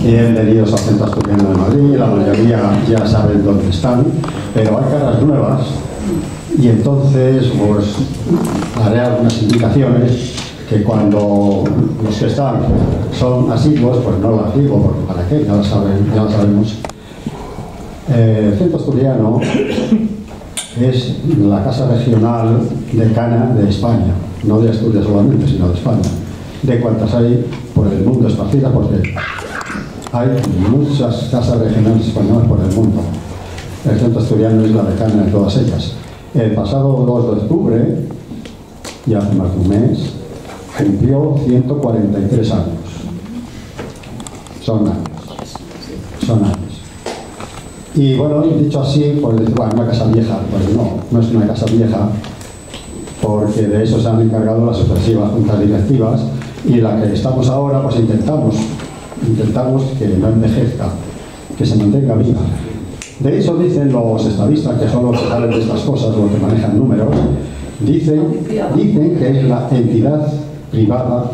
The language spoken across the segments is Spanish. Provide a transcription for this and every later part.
Bienvenidos al Centro Asturiano de Madrid. La mayoría ya saben dónde están, pero hay caras nuevas y entonces pues haré algunas indicaciones que cuando los que están son asiduos pues no las digo, porque para qué, ya lo sabemos. El Centro Asturiano es la casa regional decana de España, no de Asturias solamente, sino de España, de cuantas hay por el mundo esparcidas, porque hay muchas casas regionales españolas por el mundo. El Centro Asturiano es la decana de todas ellas. El pasado 2 de octubre, ya hace más de un mes, cumplió 143 años. Son años. Y bueno, dicho así, pues decir, bueno, una casa vieja, pues no es una casa vieja, porque de eso se han encargado las sucesivas juntas directivas, y la que estamos ahora, pues intentamos que no envejezca, que se mantenga viva. De hecho, dicen los estadistas, que son los que saben de estas cosas, los que manejan números, dicen que es la entidad privada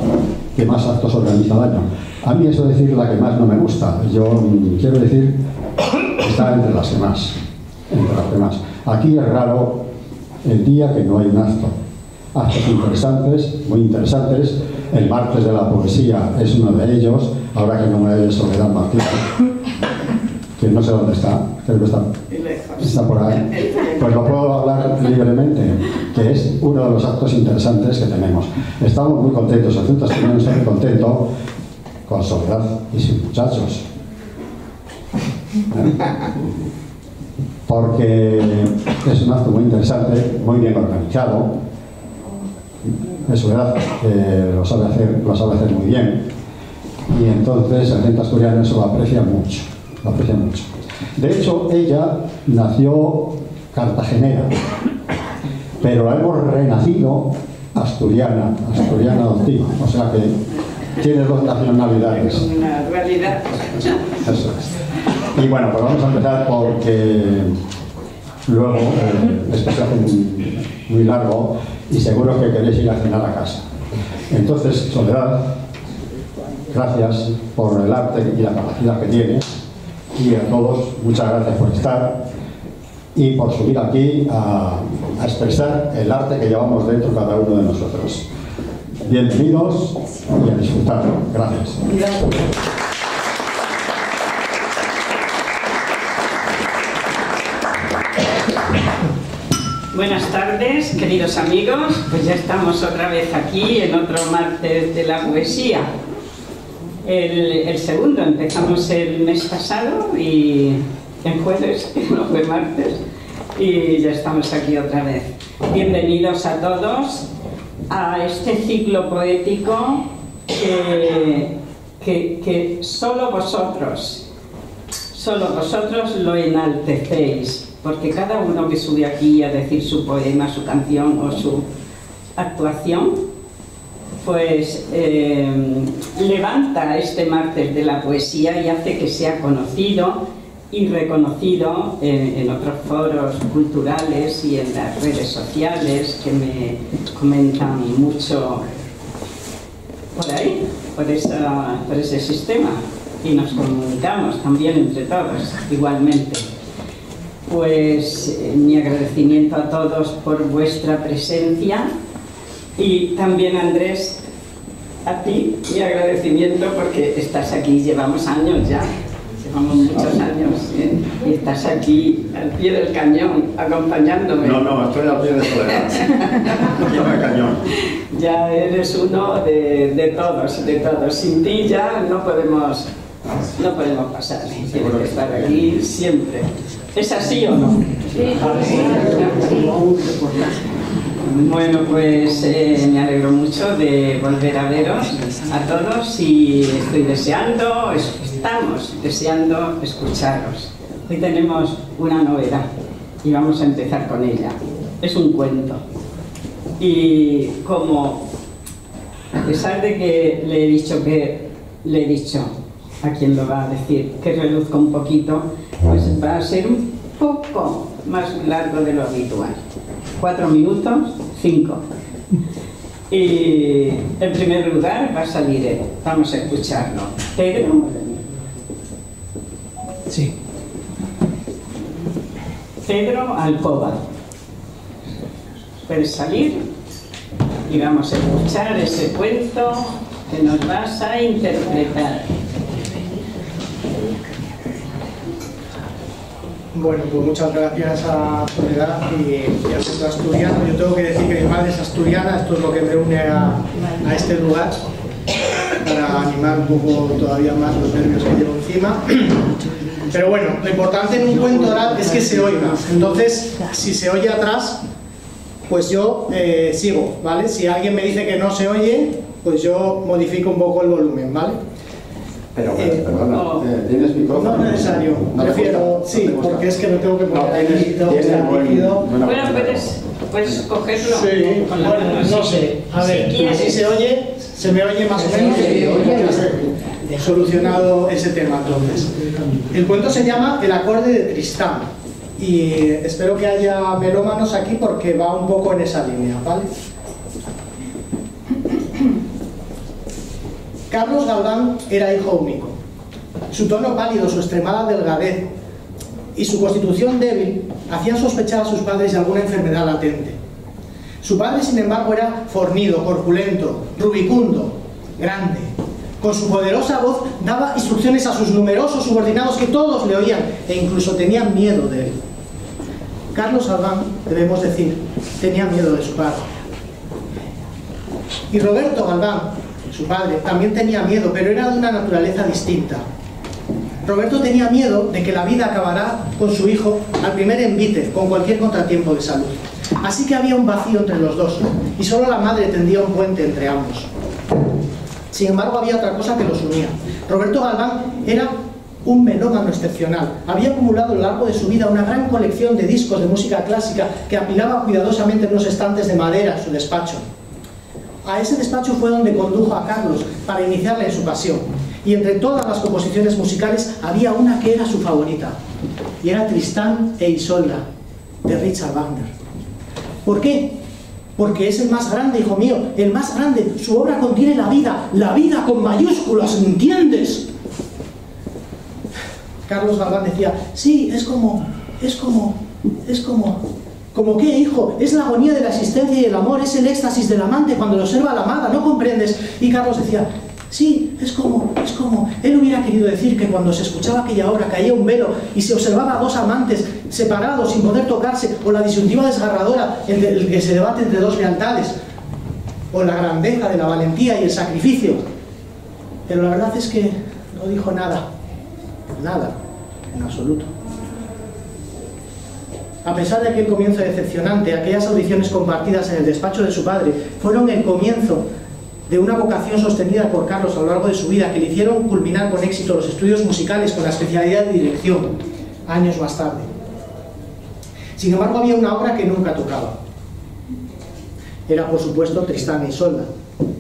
que más actos organiza al año. A mí eso de decir la que más no me gusta. Yo quiero decir que está entre las demás. Aquí es raro el día que no hay un acto. Actos interesantes, muy interesantes. El martes de la poesía es uno de ellos. Ahora que no me oye Soledad Martínez, que no sé dónde está, creo que está por ahí, pues lo puedo hablar libremente, que es uno de los actos interesantes que tenemos. Estamos muy contentos, el Centro Asturiano está muy contento con Soledad y sus muchachos, porque es un acto muy interesante, muy bien organizado. Es verdad que lo sabe hacer muy bien, y entonces el Centro Asturiano eso lo aprecia mucho. De hecho, ella nació cartagenera, pero la hemos renacido asturiana adoptiva, o sea que tiene dos nacionalidades. Es una realidad. Eso es. Y bueno, pues vamos a empezar porque luego esto se hace muy largo y seguro que queréis ir a cenar a casa. Entonces, Soledad, gracias por el arte y la capacidad que tienes, y a todos, muchas gracias por estar y por subir aquí a expresar el arte que llevamos dentro cada uno de nosotros. Bienvenidos y a disfrutar. Gracias. Buenas tardes, queridos amigos. Pues ya estamos otra vez aquí en otro martes de la poesía. El segundo, empezamos el mes pasado y en jueves, no fue martes, y ya estamos aquí otra vez. Bienvenidos a todos a este ciclo poético que solo vosotros lo enaltecéis, porque cada uno que sube aquí a decir su poema, su canción o su actuación, pues levanta este martes de la poesía y hace que sea conocido y reconocido en otros foros culturales y en las redes sociales, que me comentan mucho por ahí, por ese sistema, y nos comunicamos también entre todos igualmente. Pues mi agradecimiento a todos por vuestra presencia. Y también, Andrés, a ti mi agradecimiento porque estás aquí, llevamos años ya, llevamos muchos años, y estás aquí al pie del cañón, acompañándome. No, estoy al pie de Soledad, lleva el cañón. Ya eres uno de todos, sin ti ya no podemos pasar, tienes que estar aquí siempre. ¿Es así o no? Sí. Bueno, pues me alegro mucho de volver a veros a todos y estamos deseando escucharos. Hoy tenemos una novedad y vamos a empezar con ella. Es un cuento. Y como, a pesar de que le he dicho a quien lo va a decir, que reduzca un poquito, pues va a ser un poco más largo de lo habitual. 4 minutos, 5. Y en primer lugar va a salir él. Vamos a escucharlo. Pedro. Sí. Pedro Alcoba. Puedes salir y vamos a escuchar ese cuento que nos vas a interpretar. Bueno, pues muchas gracias a Soledad y al Centro Asturiano. Yo tengo que decir que mi madre es asturiana, esto es lo que me une a este lugar, para animar un poco todavía más los nervios que llevo encima. Pero bueno, lo importante en un cuento oral es que se oiga. Entonces, si se oye atrás, pues yo sigo, ¿vale? Si alguien me dice que no se oye, pues yo modifico un poco el volumen, ¿vale? Pero perdona, ¿tienes micrófono? No es necesario, ¿No prefiero, sí, porque es que lo tengo que poner ahí líquido. Bueno, puedes cogerlo con la mano. No sé, a ver, Si así se oye, se me oye más o menos. Solucionado ese tema entonces. El cuento se llama El acorde de Tristán y espero que haya melómanos aquí porque va un poco en esa línea, ¿vale? Carlos Galván era hijo único. Su tono pálido, su extremada delgadez y su constitución débil hacían sospechar a sus padres de alguna enfermedad latente. Su padre, sin embargo, era fornido, corpulento, rubicundo, grande. Con su poderosa voz daba instrucciones a sus numerosos subordinados que todos le oían e incluso tenían miedo de él. Carlos Galván, debemos decir, tenía miedo de su padre. Y Roberto Galván, su padre, también tenía miedo, pero era de una naturaleza distinta. Roberto tenía miedo de que la vida acabará con su hijo al primer envite, con cualquier contratiempo de salud. Así que había un vacío entre los dos, y solo la madre tendía un puente entre ambos. Sin embargo, había otra cosa que los unía. Roberto Galván era un melómano excepcional. Había acumulado a lo largo de su vida una gran colección de discos de música clásica que apilaba cuidadosamente en unos estantes de madera en su despacho. A ese despacho fue donde condujo a Carlos para iniciarle en su pasión. Y entre todas las composiciones musicales había una que era su favorita. Y era Tristán e Isolda, de Richard Wagner. ¿Por qué? Porque es el más grande, hijo mío, el más grande. Su obra contiene la vida con mayúsculas, ¿entiendes? Carlos Galván decía, sí, es como... ¿Cómo qué, hijo? Es la agonía de la existencia y el amor, es el éxtasis del amante cuando lo observa a la amada, ¿no comprendes? Y Carlos decía, sí, es como... Él hubiera querido decir que cuando se escuchaba aquella obra caía un velo y se observaba a dos amantes separados sin poder tocarse, o la disyuntiva desgarradora el que se debate entre dos lealtades, o la grandeza de la valentía y el sacrificio. Pero la verdad es que no dijo nada, en absoluto. A pesar de aquel comienzo decepcionante, aquellas audiciones compartidas en el despacho de su padre fueron el comienzo de una vocación sostenida por Carlos a lo largo de su vida que le hicieron culminar con éxito los estudios musicales con la especialidad de dirección, años más tarde. Sin embargo, había una obra que nunca tocaba. Era, por supuesto, Tristán e Isolda,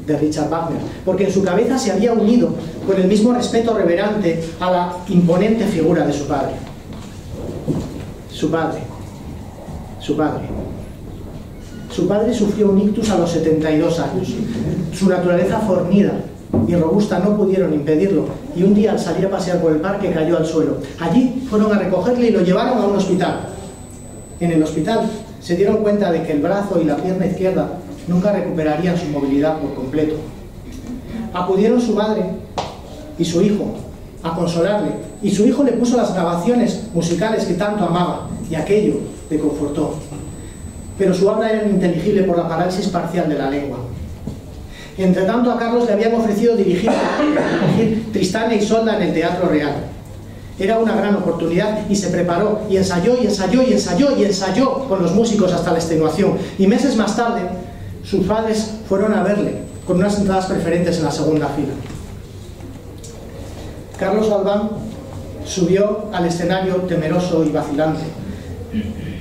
de Richard Wagner, porque en su cabeza se había unido con el mismo respeto reverente a la imponente figura de su padre. Su padre sufrió un ictus a los 72 años. Su naturaleza fornida y robusta no pudieron impedirlo, y un día al salir a pasear por el parque cayó al suelo. Allí fueron a recogerle y lo llevaron a un hospital. En el hospital se dieron cuenta de que el brazo y la pierna izquierda nunca recuperarían su movilidad por completo. Acudieron su madre y su hijo a consolarle, y su hijo le puso las grabaciones musicales que tanto amaba, y aquello le confortó. Pero su habla era ininteligible por la parálisis parcial de la lengua. Entre tanto, a Carlos le habían ofrecido dirigir Tristán e Isolda en el Teatro Real. Era una gran oportunidad y se preparó, y ensayó con los músicos hasta la extenuación. Y meses más tarde, sus padres fueron a verle, con unas entradas preferentes en la segunda fila. Carlos Galván subió al escenario temeroso y vacilante.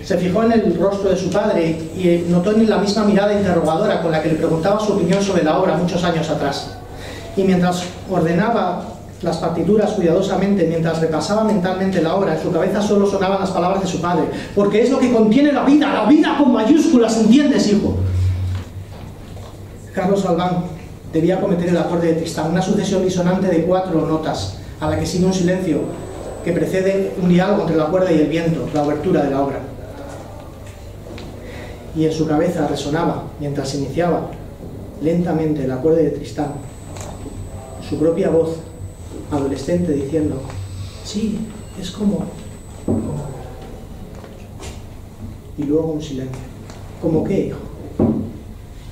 Se fijó en el rostro de su padre y notó en él la misma mirada interrogadora con la que le preguntaba su opinión sobre la obra muchos años atrás. Y mientras ordenaba las partituras cuidadosamente mientras repasaba mentalmente la obra. En su cabeza solo sonaban las palabras de su padre, porque es lo que contiene la vida con mayúsculas, ¿entiendes, hijo? Carlos Galván debía cometer el acorde de Tristán, una sucesión disonante de 4 notas, a la que sigue un silencio que precede un diálogo entre la cuerda y el viento, la obertura de la obra. Y en su cabeza resonaba, mientras se iniciaba lentamente el acorde de Tristán, su propia voz adolescente diciendo: sí, es como... Y luego un silencio. ¿Cómo qué, hijo?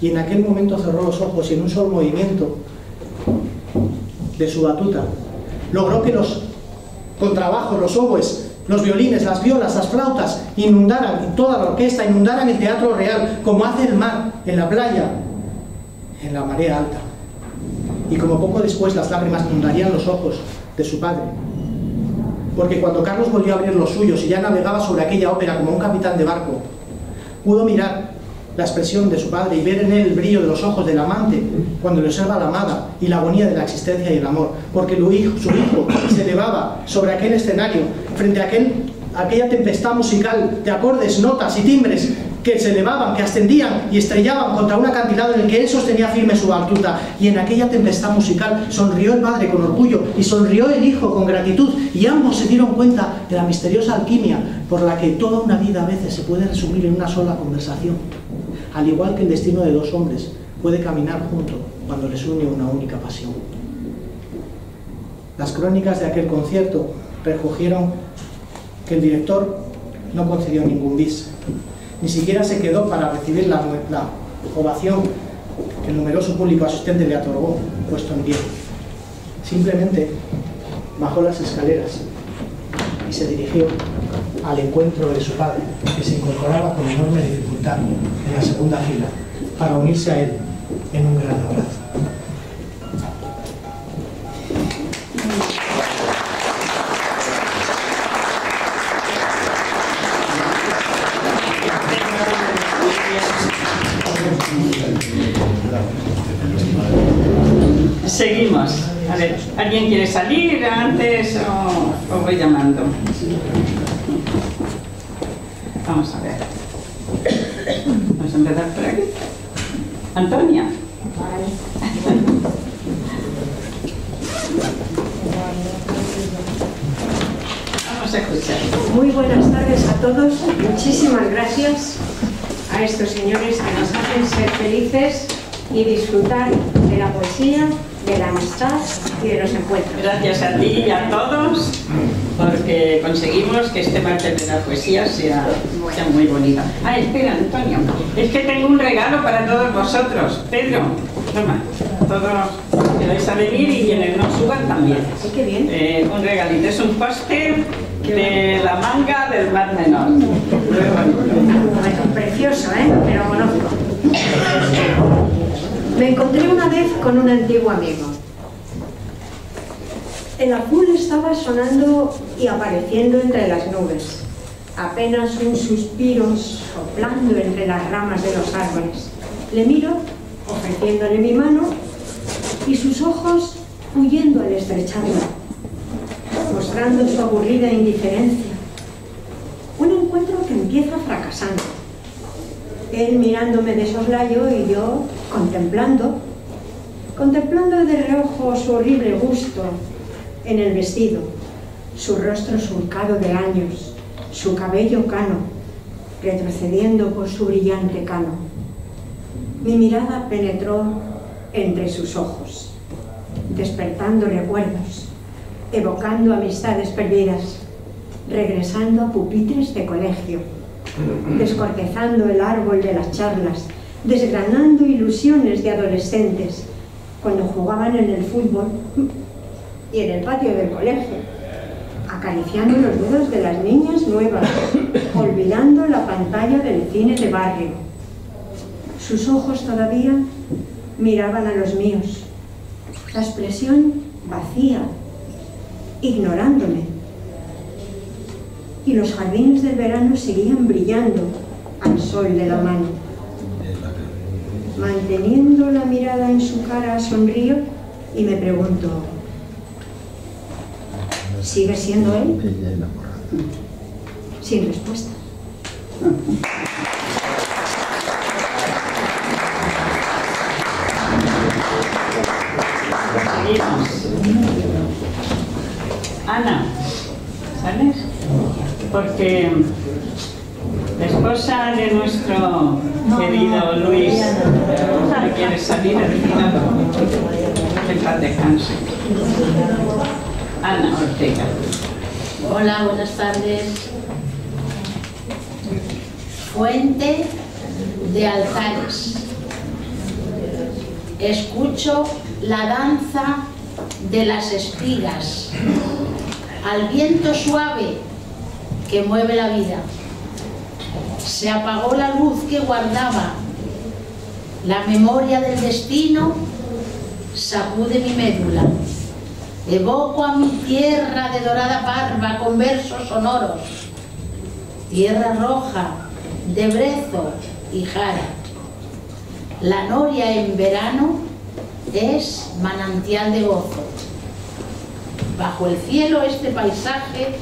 Y en aquel momento cerró los ojos y en un solo movimiento de su batuta logró que los contrabajos, los oboes, los violines, las violas, las flautas inundaran, toda la orquesta inundaran el Teatro Real, como hace el mar en la playa, en la marea alta. Y como poco después las lágrimas inundarían los ojos de su padre. Porque cuando Carlos volvió a abrir los suyos y ya navegaba sobre aquella ópera como un capitán de barco, pudo mirar la expresión de su padre y ver en él el brillo de los ojos del amante cuando le observa a la amada y la agonía de la existencia y el amor. Porque su hijo se elevaba sobre aquel escenario frente a aquella tempestad musical de acordes, notas y timbres que se elevaban, que ascendían y estrellaban contra un acantilado en el que él sostenía firme su batuta. Y en aquella tempestad musical sonrió el padre con orgullo y sonrió el hijo con gratitud, y ambos se dieron cuenta de la misteriosa alquimia por la que toda una vida a veces se puede resumir en una sola conversación, al igual que el destino de 2 hombres puede caminar junto cuando les une una única pasión. Las crónicas de aquel concierto recogieron que el director no concedió ningún bis, ni siquiera se quedó para recibir la ovación que el numeroso público asistente le otorgó, puesto en pie. Simplemente bajó las escaleras y se dirigió al encuentro de su padre, que se incorporaba con enorme dificultad en la segunda fila, para unirse a él en un gran abrazo. Seguimos. A ver, ¿alguien quiere salir antes o voy llamando? Vamos a ver. Vamos a empezar por aquí. Antonia. Vamos a escuchar. Muy buenas tardes a todos. Muchísimas gracias a estos señores que nos hacen ser felices y disfrutar de la poesía, de la amistad y de los encuentros. Gracias a ti y a todos, porque conseguimos que este martes de la poesía sea muy bonita. Ah, espera, Antonio, es que tengo un regalo para todos vosotros. Pedro, toma, todos que vais a venir y quienes no suban también. Sí, qué bien. Un regalito, es un póster de la manga del Mar Menor. Bueno, precioso, ¿eh? Me lo conozco. Me encontré una vez con un antiguo amigo. El azul estaba sonando y apareciendo entre las nubes. Apenas un suspiro soplando entre las ramas de los árboles. Le miro, ofreciéndole mi mano, y sus ojos huyendo al estrecharla, mostrando su aburrida indiferencia. Un encuentro que empieza fracasando. Él mirándome de soslayo y yo contemplando de reojo su horrible gusto en el vestido, su rostro surcado de años, su cabello cano, retrocediendo por su brillante cano. Mi mirada penetró entre sus ojos, despertando recuerdos, evocando amistades perdidas, regresando a pupitres de colegio, descortezando el árbol de las charlas, desgranando ilusiones de adolescentes cuando jugaban en el fútbol y en el patio del colegio, acariciando los dedos de las niñas nuevas, olvidando la pantalla del cine de barrio. Sus ojos todavía miraban a los míos, la expresión vacía, ignorándome. Y los jardines del verano seguían brillando al sol de la mano. Manteniendo la mirada en su cara, sonrío y me pregunto: ¿Sigue siendo él? Sin respuesta. Ana, ¿sabes? Porque la esposa de nuestro querido Luis no quiere salir al final. Que en paz descanse. Ana Ortega. Hola, buenas tardes. Fuente de altares. Escucho la danza de las espigas, al viento suave que mueve la vida. Se apagó la luz que guardaba, la memoria del destino sacude mi médula. Evoco a mi tierra de dorada parva con versos sonoros, tierra roja de brezo y jara. La noria en verano es manantial de gozo. Bajo el cielo este paisaje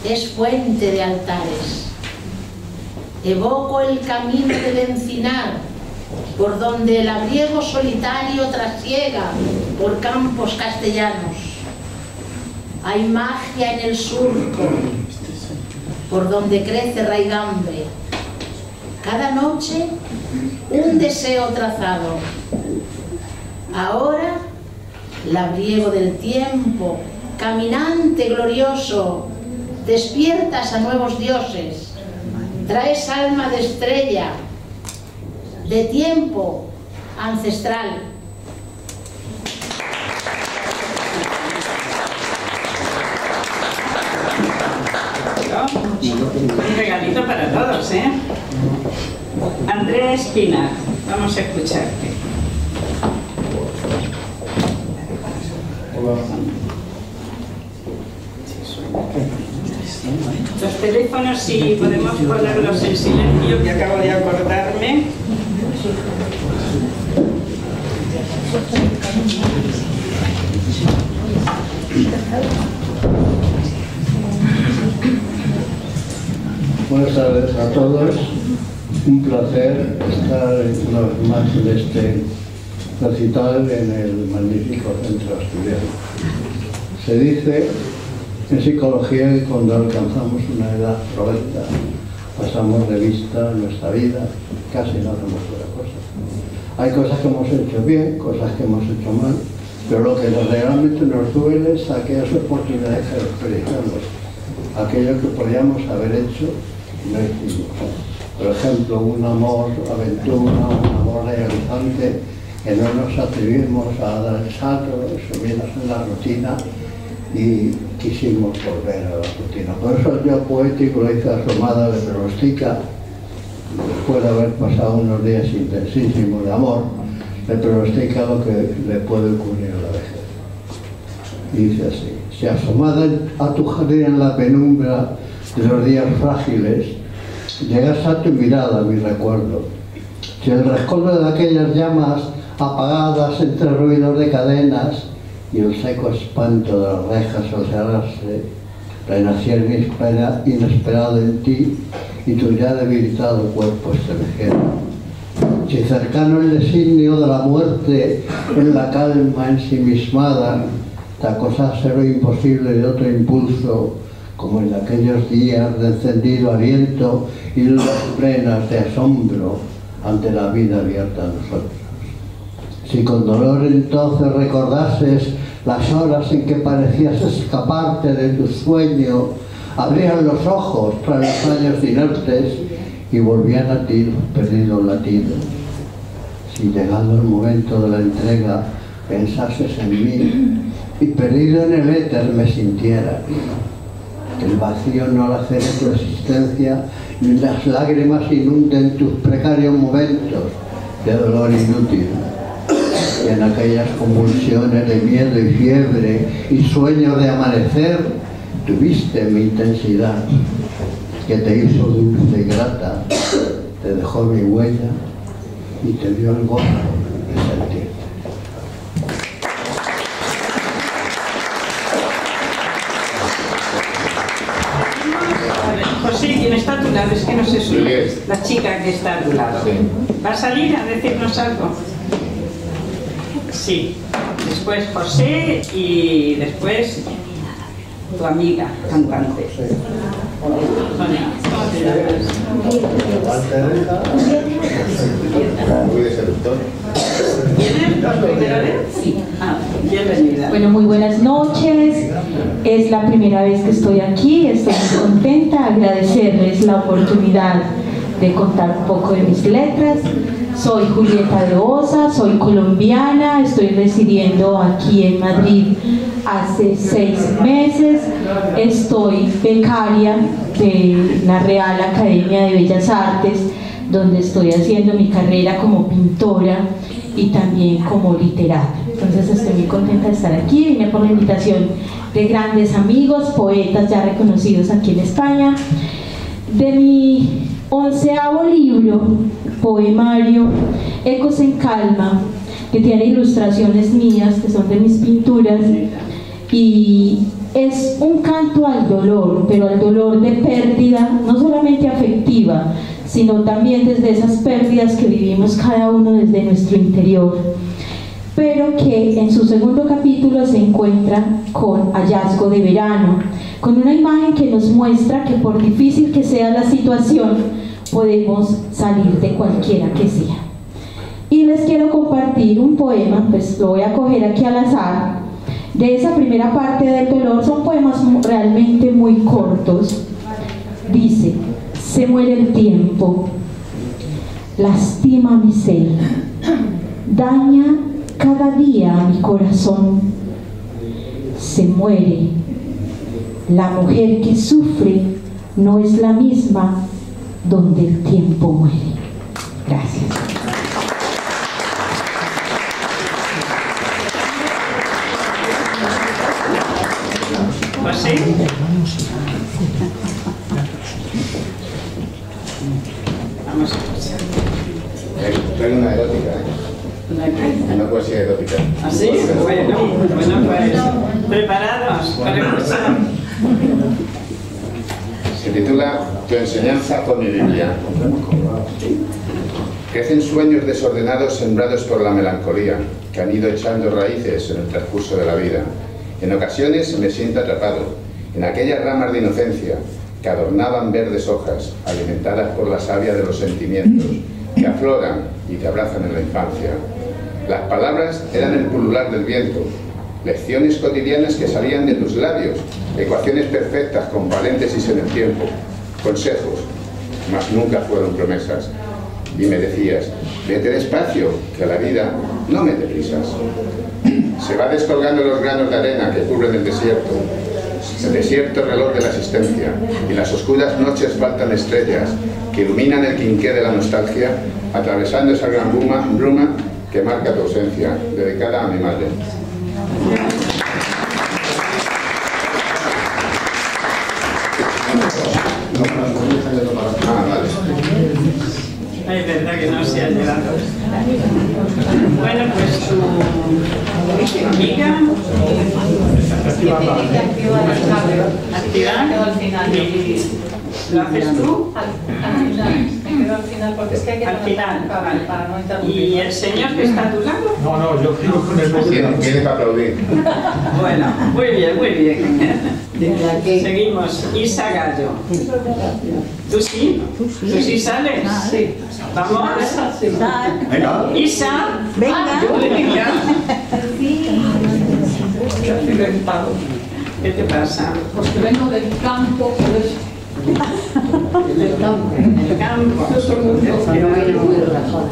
es fuente de altares. Evoco el camino del encinar, por donde el abriego solitario trasiega por campos castellanos. Hay magia en el surco, por donde crece raigambre. Cada noche un deseo trazado. Ahora, labriego del tiempo, caminante glorioso, despiertas a nuevos dioses, traes alma de estrella, de tiempo ancestral. Un regalito para todos, ¿eh? Andrea Espinar, vamos a escucharte. Hola. Los teléfonos, si podemos ponerlos en silencio, que acabo de acordarme. Buenas tardes a todos. Un placer estar una vez más en este recital en el magnífico Centro Asturiano. Se dice en psicología que cuando alcanzamos una edad provecta pasamos de vista nuestra vida, casi no hacemos otra cosa. Hay cosas que hemos hecho bien, cosas que hemos hecho mal, pero lo que realmente nos duele es aquellas oportunidades que desperdiciamos, aquello que podíamos haber hecho y no hicimos. Por ejemplo, un amor aventura, un amor realizante, que no nos atrevimos a dar el salto, subirnos en la rutina y quisimos volver a la rutina. Por eso yo poético lo hice asomada de Perostica, después de haber pasado unos días intensísimos de amor, de Perostica lo que le puede ocurrir a la vejez. Y dice así: si asomada a tu jardín en la penumbra de los días frágiles, llegas a tu mirada, mi recuerdo. Si el rescoldo de aquellas llamas apagadas entre ruidos de cadenas y el seco espanto de las rejas al cerrarse, renaciera inesperado en ti y tu ya debilitado cuerpo estremeciera. Si cercano el designio de la muerte en la calma ensimismada te acosase lo imposible de otro impulso, como en aquellos días de encendido aliento y luces plenas de asombro ante la vida abierta a nosotros. Si con dolor entonces recordases las horas en que parecías escaparte de tu sueño, abrían los ojos tras los años inertes y volvían a ti los perdidos latidos. Si llegado el momento de la entrega pensases en mí y perdido en el éter me sintieras, que el vacío no lacere tu existencia ni las lágrimas inunden tus precarios momentos de dolor inútil. Y en aquellas convulsiones de miedo y fiebre y sueños de amanecer tuviste mi intensidad, que te hizo dulce y grata, te dejó mi huella y te dio el gozo de sentirte. está a tu lado, es que no sé su la chica que está a tu lado. ¿Va a salir a decirnos algo? Sí. Después José y después tu amiga cantante. ¿Vienes por primera vez? Sí. Bienvenida. Bueno, muy buenas noches. Es la primera vez que estoy aquí. Estoy muy contenta. Agradecerles la oportunidad de contar un poco de mis letras. Soy Julieta de Osa, soy colombiana, estoy residiendo aquí en Madrid hace 6 meses. Estoy becaria de la Real Academia de Bellas Artes, donde estoy haciendo mi carrera como pintora y también como literata. Entonces estoy muy contenta de estar aquí. Vine por la invitación de grandes amigos, poetas ya reconocidos aquí en España. De mi 11º libro, poemario, Ecos en Calma, que tiene ilustraciones mías, que son de mis pinturas, y es un canto al dolor, pero al dolor de pérdida, no solamente afectiva, sino también desde esas pérdidas que vivimos cada uno desde nuestro interior, pero que en su segundo capítulo se encuentra con Hallazgo de Verano, con una imagen que nos muestra que por difícil que sea la situación, podemos salir de cualquiera que sea. Y les quiero compartir un poema, pues lo voy a coger aquí al azar, de esa primera parte del dolor. Son poemas realmente muy cortos. Dice: se muere el tiempo, lastima mi ser, daña cada día a mi corazón. Se muere, la mujer que sufre no es la misma donde el tiempo muere. Gracias. ¿José? Vamos a escuchar. Traigo una erótica, una poesía erótica. ¿Ah, sí? Bueno, pues preparados para escuchar. Se titula Tu enseñanza con mi Biblia. Crecen sueños desordenados sembrados por la melancolía, que han ido echando raíces en el transcurso de la vida. En ocasiones me siento atrapado en aquellas ramas de inocencia que adornaban verdes hojas, alimentadas por la savia de los sentimientos, que afloran y te abrazan en la infancia. Las palabras eran el pulular del viento, lecciones cotidianas que salían de tus labios, ecuaciones perfectas con paréntesis en el tiempo, consejos, mas nunca fueron promesas. Y me decías: vete despacio, que a la vida no mete prisas. Se va descolgando los granos de arena que cubren el desierto reloj de la existencia, y las oscuras noches faltan estrellas que iluminan el quinqué de la nostalgia, atravesando esa gran bruma que marca tu ausencia, dedicada a mi madre. Ay, verdad que no se ha llegado. Bueno, pues tu amiga activar y ¿lo haces tú? Al final, me quedo al final porque es que hay que para no interrumpir. ¿Y el señor que está a tu lado? No, yo quiero con el medio. Tiene para aplaudir. Bueno, muy bien, muy bien. Seguimos. Isa Gallo. ¿Tú sí? ¿Tú sí sales? Sí. ¿Vamos? Venga. Isa. Venga. ¿Qué te pasa? Pues que vengo del campo, por eso. Del campo. Yo soy muy relajado.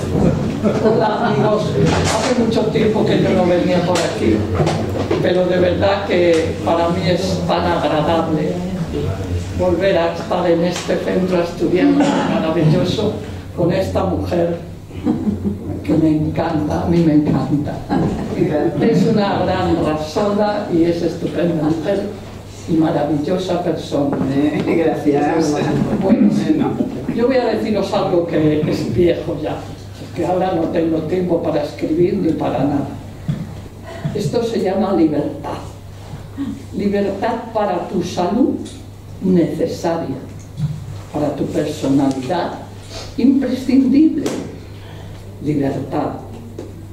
Hola amigos, hace mucho tiempo que yo no venía por aquí, pero de verdad que para mí es tan agradable volver a estar en este centro estudiante maravilloso con esta mujer que me encanta, a mí me encanta. Es una gran rapsoda y es estupenda mujer y maravillosa persona. Gracias. Bueno, yo voy a deciros algo que es viejo ya, que ahora no tengo tiempo para escribir ni para nada. Esto se llama libertad. Libertad para tu salud necesaria. para tu personalidad, imprescindible. Libertad,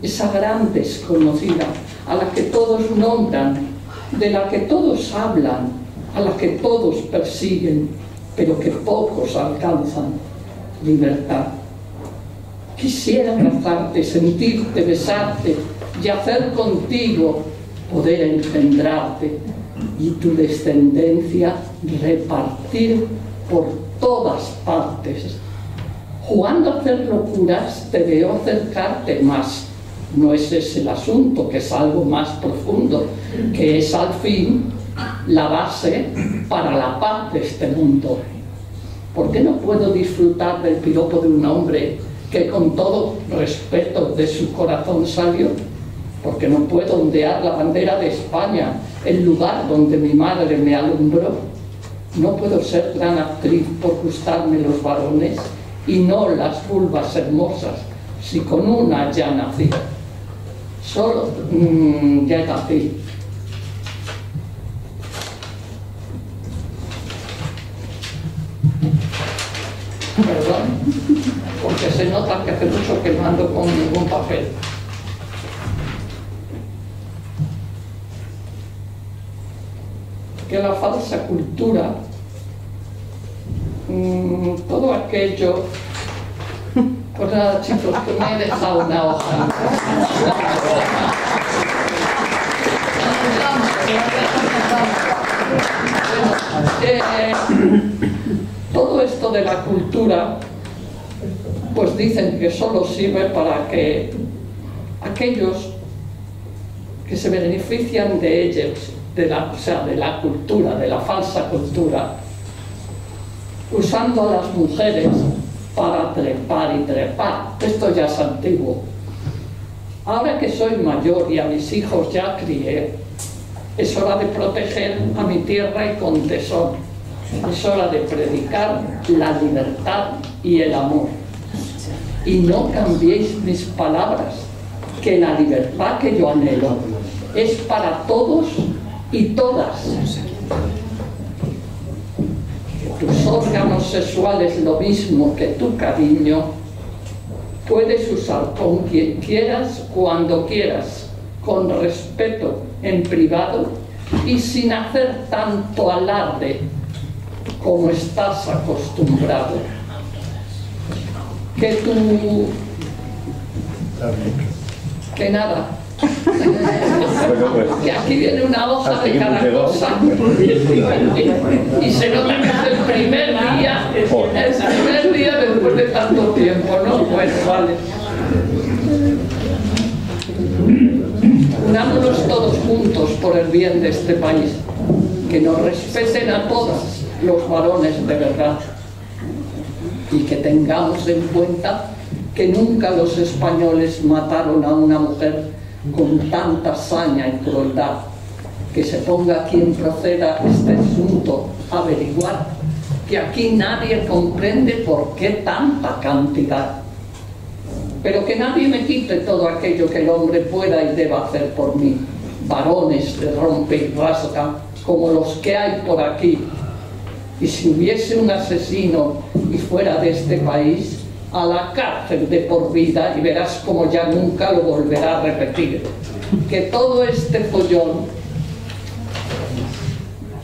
esa gran desconocida, a la que todos nombran, de la que todos hablan, a la que todos persiguen, pero que pocos alcanzan. Libertad. Quisiera abrazarte, sentirte, besarte y hacer contigo, poder engendrarte y tu descendencia repartir por todas partes. Jugando a hacer locuras te veo acercarte más. No es ese el asunto, que es algo más profundo, que es al fin la base para la paz de este mundo. ¿Por qué no puedo disfrutar del piropo de un hombre que con todo respeto de su corazón salió? ¿Por qué no puedo ondear la bandera de España, el lugar donde mi madre me alumbró? ¿No puedo ser gran actriz por gustarme los varones y no las vulvas hermosas, si con una ya nací? Solo ya nací. Perdón, porque se nota que hace mucho que no ando con ningún papel. Que la falsa cultura, todo aquello, pues nada chicos, que me he dejado una hoja. Todo esto de la cultura, pues dicen que solo sirve para que aquellos que se benefician de ellos, de la cultura, de la falsa cultura, usando a las mujeres para trepar y trepar. Esto ya es antiguo. Ahora que soy mayor y a mis hijos ya crié, es hora de proteger a mi tierra y con tesón. Es hora de predicar la libertad y el amor. Y no cambiéis mis palabras, que la libertad que yo anhelo es para todos y todas. Que tus órganos sexuales, lo mismo que tu cariño, puedes usar con quien quieras, cuando quieras, con respeto, en privado y sin hacer tanto alarde como estás acostumbrado. Que nada, que aquí viene una hoja de cada cosa y se nota que es el primer día después de tanto tiempo, ¿no? Bueno, vale. Unámonos todos juntos por el bien de este país, que nos respeten a todos los varones de verdad y que tengamos en cuenta que nunca los españoles mataron a una mujer con tanta saña y crueldad. Que se ponga quien proceda este asunto a averiguar, que aquí nadie comprende por qué tanta cantidad, pero que nadie me quite todo aquello que el hombre pueda y deba hacer por mí. Varones de rompe y rasga como los que hay por aquí. Y si hubiese un asesino y fuera de este país, a la cárcel de por vida, y verás como ya nunca lo volverá a repetir. Que todo este follón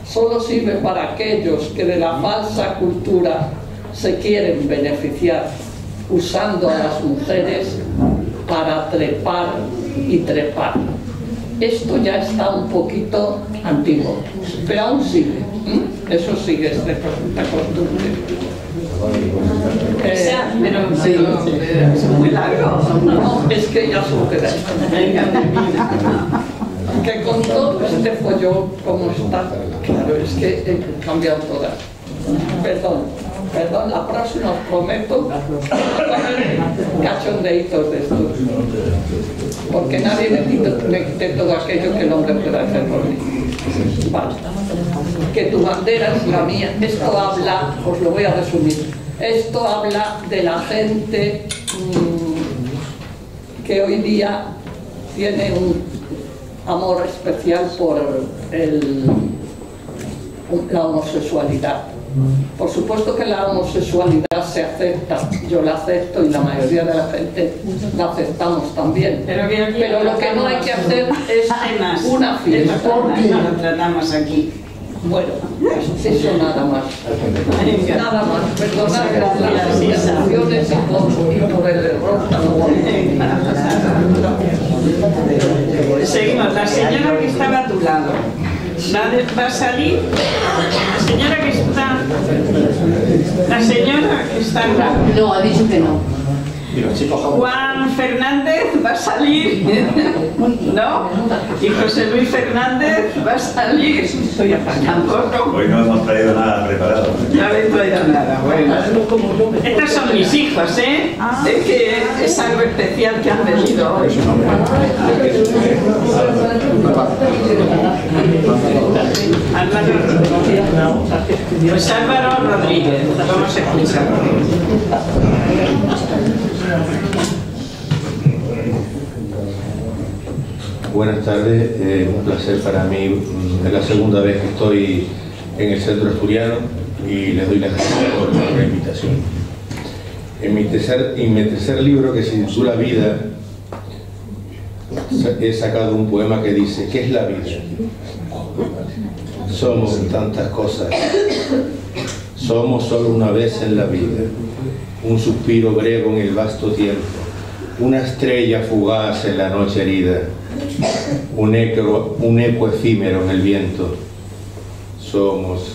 solo sirve para aquellos que de la falsa cultura se quieren beneficiar, usando a las mujeres para trepar y trepar. Esto ya está un poquito antiguo, pero aún sigue. Eso sigue, esta costumbre. Pero es muy largo. No, es que ya supera. Que con todo este follón como está, claro, es que he cambiado todas. Perdón, la próxima os prometo cachondeitos de estos. Porque nadie me quite todo aquello que el hombre pueda hacer por mí. Vale. Que tu bandera es la mía. Esto habla, os lo voy a resumir, esto habla de la gente que hoy día tiene un amor especial por la homosexualidad. Por supuesto que la homosexualidad se acepta, yo la acepto y la mayoría de la gente la aceptamos también. Pero lo que no hay que hacer es una fiesta. No lo tratamos aquí. Bueno, eso nada más. Nada más. Perdonad las sensaciones y por el error tan Seguimos. La señora que estaba a tu lado. ¿Va a salir? La señora que está... La señora que está al lado. No, ha dicho que no. Juan Fernández va a salir, ¿no? Y José Luis Fernández va a salir, tampoco. Hoy no hemos traído nada preparado. No le he traído nada, bueno. Estos son mis hijos, ¿eh? Es que es algo especial que han venido hoy. Pues Álvaro Rodríguez, vamos a escuchar. Buenas tardes, un placer para mí, es la segunda vez que estoy en el Centro Asturiano y les doy las gracias por la invitación. En mi tercer libro, que se titula Vida, he sacado un poema que dice: ¿qué es la vida? Somos tantas cosas, somos solo una vez en la vida, un suspiro breve en el vasto tiempo, una estrella fugaz en la noche herida, un eco efímero en el viento. Somos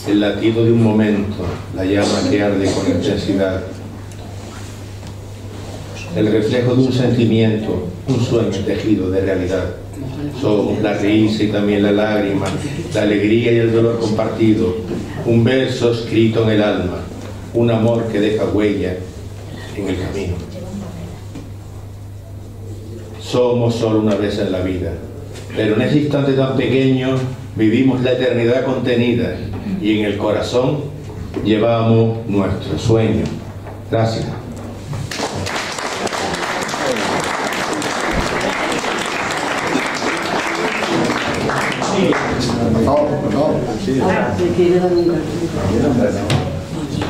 el latido de un momento, la llama que arde con intensidad, el reflejo de un sentimiento, un sueño tejido de realidad. Somos la risa y también la lágrima, la alegría y el dolor compartido, un verso escrito en el alma, un amor que deja huella en el camino. Somos solo una vez en la vida, pero en ese instante tan pequeño vivimos la eternidad contenida y en el corazón llevamos nuestro sueño. Gracias.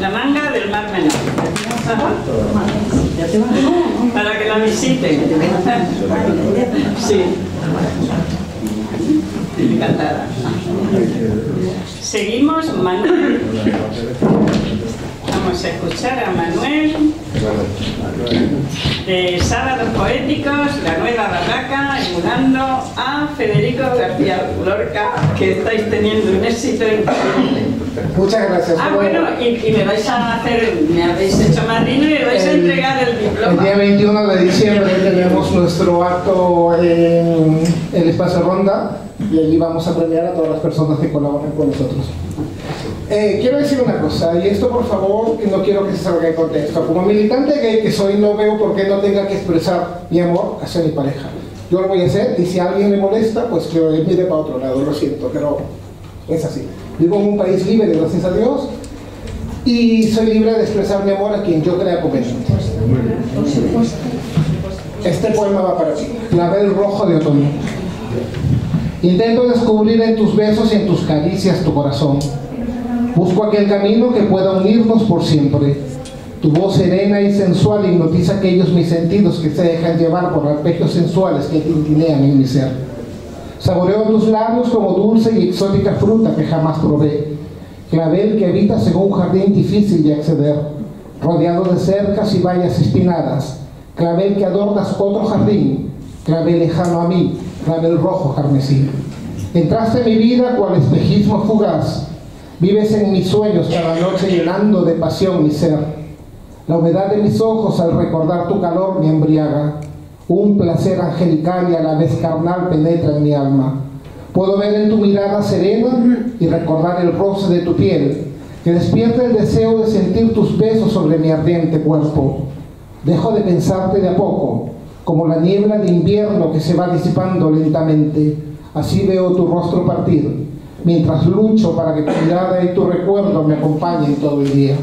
La manga del Mar Menor. Para que la visiten. Sí. Encantada. Seguimos, Manuel. Vamos a escuchar a Manuel de Sábados Poéticos, La Nueva Barraca, emulando a Federico García Lorca, que estáis teniendo un éxito increíble. Muchas gracias. Bueno, y me vais a hacer, me habéis hecho madrina y me vais a entregar el diploma. El día 21 de diciembre tenemos nuestro acto en el Espacio Ronda y allí vamos a premiar a todas las personas que colaboran con nosotros. Quiero decir una cosa, y esto por favor, que no quiero que se salga de contexto. Como militante gay que soy, no veo por qué no tenga que expresar mi amor hacia mi pareja. Yo lo voy a hacer, y si a alguien le molesta, pues que mire para otro lado, lo siento, pero es así. Vivo en un país libre, gracias a Dios, y soy libre de expresar mi amor a quien yo crea conveniente. Este poema va para ti, Clavel rojo de otoño. Intento descubrir en tus besos y en tus caricias tu corazón. Busco aquel camino que pueda unirnos por siempre. Tu voz serena y sensual hipnotiza aquellos mis sentidos que se dejan llevar por arpegios sensuales que tintinean en mi ser. Saboreo tus labios como dulce y exótica fruta que jamás probé. Clavel que habitas en un jardín difícil de acceder, rodeado de cercas y vallas espinadas. Clavel que adornas otro jardín, clavel lejano a mí, clavel rojo carmesí. Entraste en mi vida cual espejismo fugaz. Vives en mis sueños cada noche llenando de pasión mi ser. La humedad de mis ojos al recordar tu calor me embriaga. Un placer angelical y a la vez carnal penetra en mi alma. Puedo ver en tu mirada serena y recordar el roce de tu piel, que despierta el deseo de sentir tus besos sobre mi ardiente cuerpo. Dejo de pensarte de a poco, como la niebla de invierno que se va disipando lentamente. Así veo tu rostro partir, mientras lucho para que tu mirada y tu recuerdo me acompañen todo el día.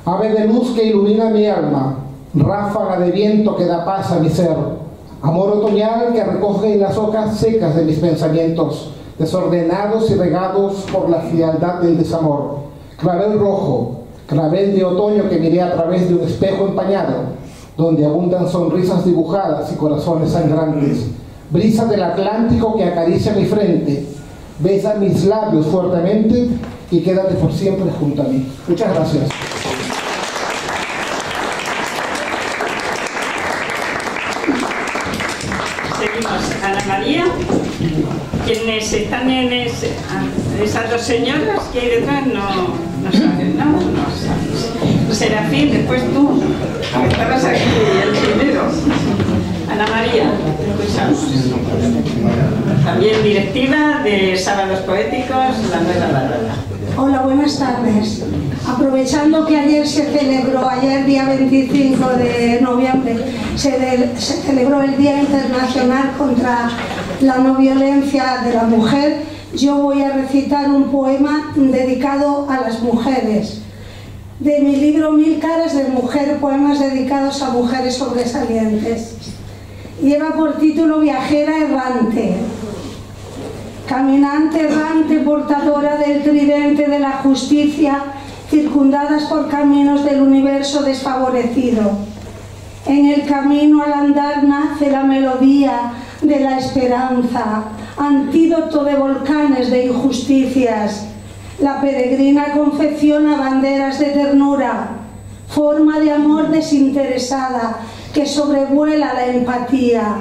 Ave de luz que ilumina mi alma, ráfaga de viento que da paz a mi ser, amor otoñal que recoge las hojas secas de mis pensamientos, desordenados y regados por la frialdad del desamor. Clavel rojo, clavel de otoño que miré a través de un espejo empañado, donde abundan sonrisas dibujadas y corazones sangrantes. Brisa del Atlántico que acaricia mi frente, besa mis labios fuertemente y quédate por siempre junto a mí. Muchas gracias. Seguimos. Ana María. Quienes están en esas dos señoras que hay detrás no saben, ¿no? No sabes. Serafín, después tú, que estabas aquí el primero. Ana María, también directiva de Sábados Poéticos, la Nueva Bárbara. Hola, buenas tardes. Aprovechando que ayer día 25 de noviembre, se celebró el Día Internacional contra la No Violencia de la Mujer, yo voy a recitar un poema dedicado a las mujeres. De mi libro 1000 caras de mujer, poemas dedicados a mujeres sobresalientes. Lleva por título Viajera errante. Caminante errante, portadora del tridente de la justicia, circundadas por caminos del universo desfavorecido. En el camino al andar nace la melodía de la esperanza, antídoto de volcanes de injusticias. La peregrina confecciona banderas de ternura, forma de amor desinteresada que sobrevuela la empatía.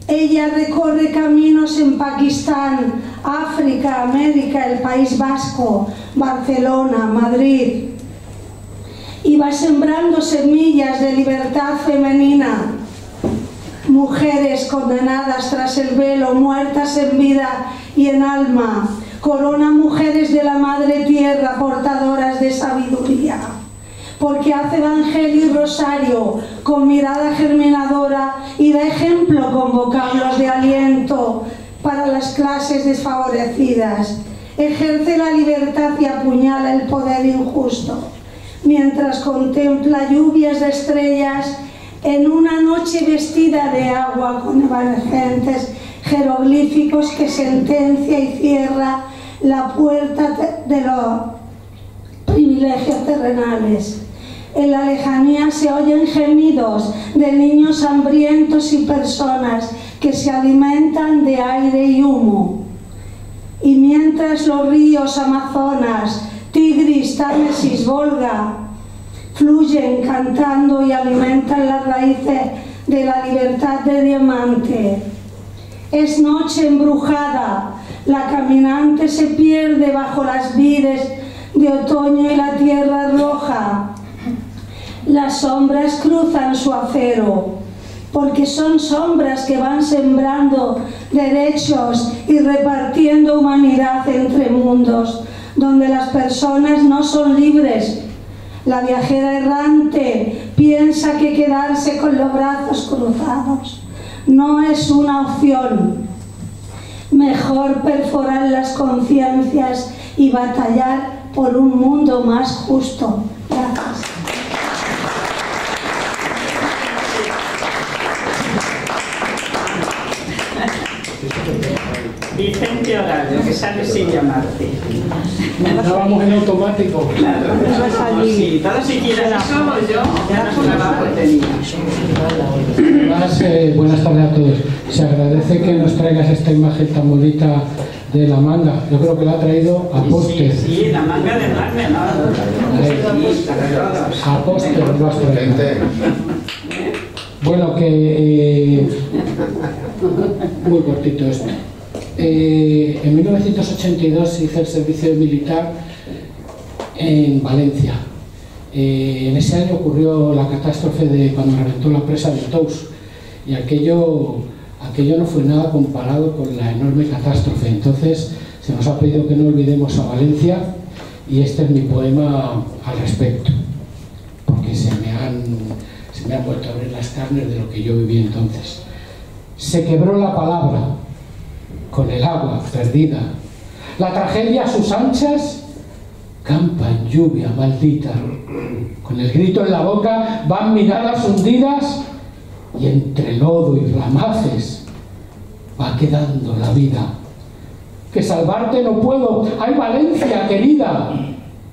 Ella recorre caminos en Pakistán, África, América, el País Vasco, Barcelona, Madrid, y va sembrando semillas de libertad femenina. Mujeres condenadas tras el velo, muertas en vida y en alma, corona mujeres de la madre tierra, portadoras de sabiduría. Porque hace evangelio y rosario con mirada germinadora y da ejemplo con vocablos de aliento para las clases desfavorecidas. Ejerce la libertad y apuñala el poder injusto, mientras contempla lluvias de estrellas en una noche vestida de agua con evanescentes jeroglíficos que sentencia y cierra la puerta de los privilegios terrenales. En la lejanía se oyen gemidos de niños hambrientos y personas que se alimentan de aire y humo. Y mientras los ríos Amazonas, Tigris, Támesis, Volga fluyen cantando y alimentan las raíces de la libertad de diamante. Es noche embrujada, la caminante se pierde bajo las vides de otoño y la tierra roja. Las sombras cruzan su acero, porque son sombras que van sembrando derechos y repartiendo humanidad entre mundos, donde las personas no son libres. La viajera errante piensa que quedarse con los brazos cruzados no es una opción. Mejor perforar las conciencias y batallar por un mundo más justo. Gracias. Vicente Horario, que sale sin llamarte. Estábamos en automático. Claro, sí, todos si quieren eso, yo ya no trabajo tenía. Además, buenas tardes a todos. Se agradece que nos traigas esta imagen tan bonita de la manga. Yo creo que la ha traído Apóstol. Sí, la manga de mermelada. Apóstol lo has traído. Bueno, que muy cortito esto. En 1982 hice el servicio militar en Valencia. En ese año ocurrió la catástrofe de cuando reventó la presa de Tous, y aquello no fue nada comparado con la enorme catástrofe. Entonces se nos ha pedido que no olvidemos a Valencia, y este es mi poema al respecto, porque se me han vuelto a abrir las carnes de lo que yo viví entonces. Se quebró la palabra con el agua perdida. La tragedia a sus anchas campa en lluvia maldita. Con el grito en la boca van miradas hundidas, y entre lodo y ramajes va quedando la vida. que salvarte no puedo. ¡Ay, Valencia, querida!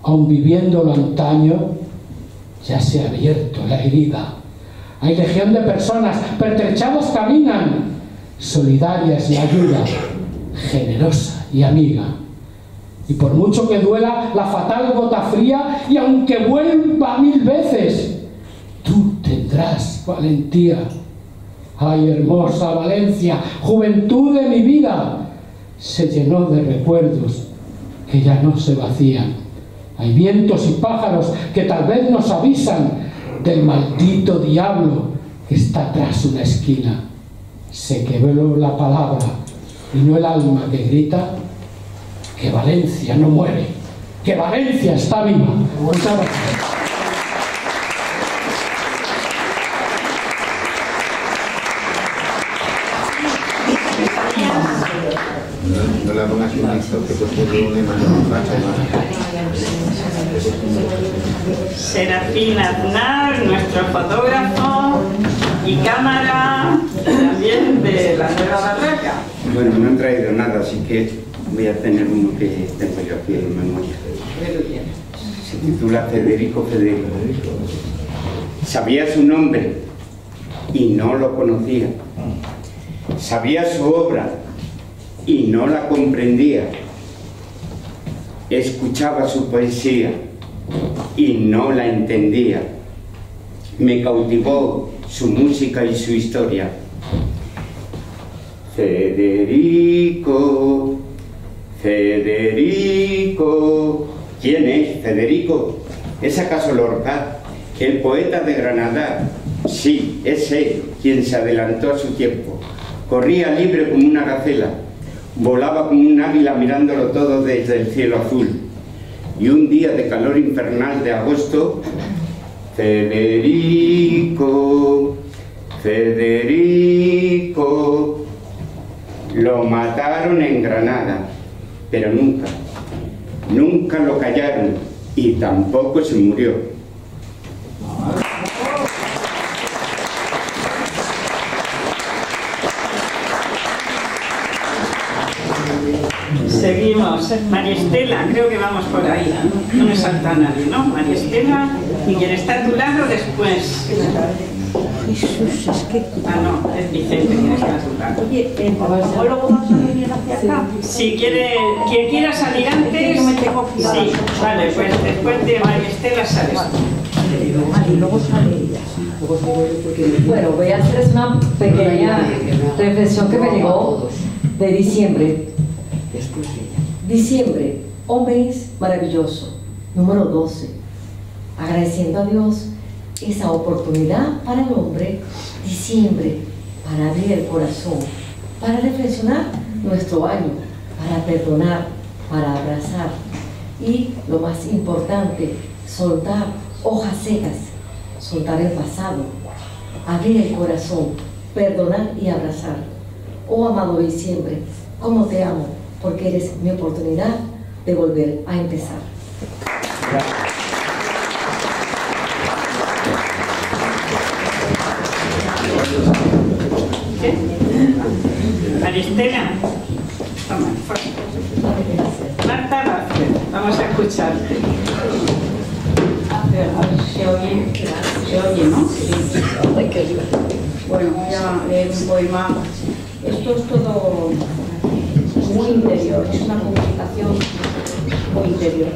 Aun viviéndolo antaño, ya se ha abierto la herida. Hay legión de personas, pertrechados caminan, solidarias y ayuda, generosa y amiga. Y por mucho que duela la fatal gota fría, y aunque vuelva 1000 veces, tú tendrás valentía. Ay, hermosa Valencia, juventud de mi vida, se llenó de recuerdos que ya no se vacían. Hay vientos y pájaros que tal vez nos avisan del maldito diablo que está tras una esquina. Se quebró la palabra y no el alma que grita que Valencia no muere, que Valencia está viva. Muchas gracias. No la pongas en listo, que por un lema no va Serafín Aznar, nuestro fotógrafo y cámara también de la Nueva Barraca. Bueno, no he traído nada, así que voy a tener uno que tengo yo aquí en memoria. Se titula Federico Federico. Sabía su nombre y no lo conocía. Sabía su obra y no la comprendía. Escuchaba su poesía y no la entendía. Me cautivó su música y su historia. Federico, Federico. ¿Quién es Federico? ¿Es acaso Lorca, el poeta de Granada? Sí, es él quien se adelantó a su tiempo. Corría libre como una gacela, volaba como un águila mirándolo todo desde el cielo azul. Y un día de calor infernal de agosto, Federico, Federico, lo mataron en Granada, pero nunca, nunca lo callaron y tampoco se murió. Seguimos. María Estela, creo que vamos por ahí. No me salta nadie, ¿no? María Estela, y quien está a tu lado después. Jesús, es que... Ah, no, es Vicente quien está a tu lado. Oye, luego vas a venir hacia acá. Si quiere, quien quiera salir antes... Yo me tengo que ir. Sí, vale, pues después de María Estela sales. Y luego sale ella. Bueno, voy a hacer una pequeña reflexión que me llegó de diciembre. Diciembre, un mes maravilloso. Número 12. Agradeciendo a Dios esa oportunidad para el hombre. Diciembre, para abrir el corazón, para reflexionar nuestro año, para perdonar, para abrazar y, lo más importante, soltar hojas secas, soltar el pasado, abrir el corazón, perdonar y abrazar. Oh amado diciembre, cómo te amo, porque eres mi oportunidad de volver a empezar. ¿Qué? Maristela, toma, fuera. Marta Vázquez, vamos a escucharte. A ver si se oye, ¿no? Sí. Bueno, voy a leer un poema. Esto es todo muy interior, es una comunicación muy interior.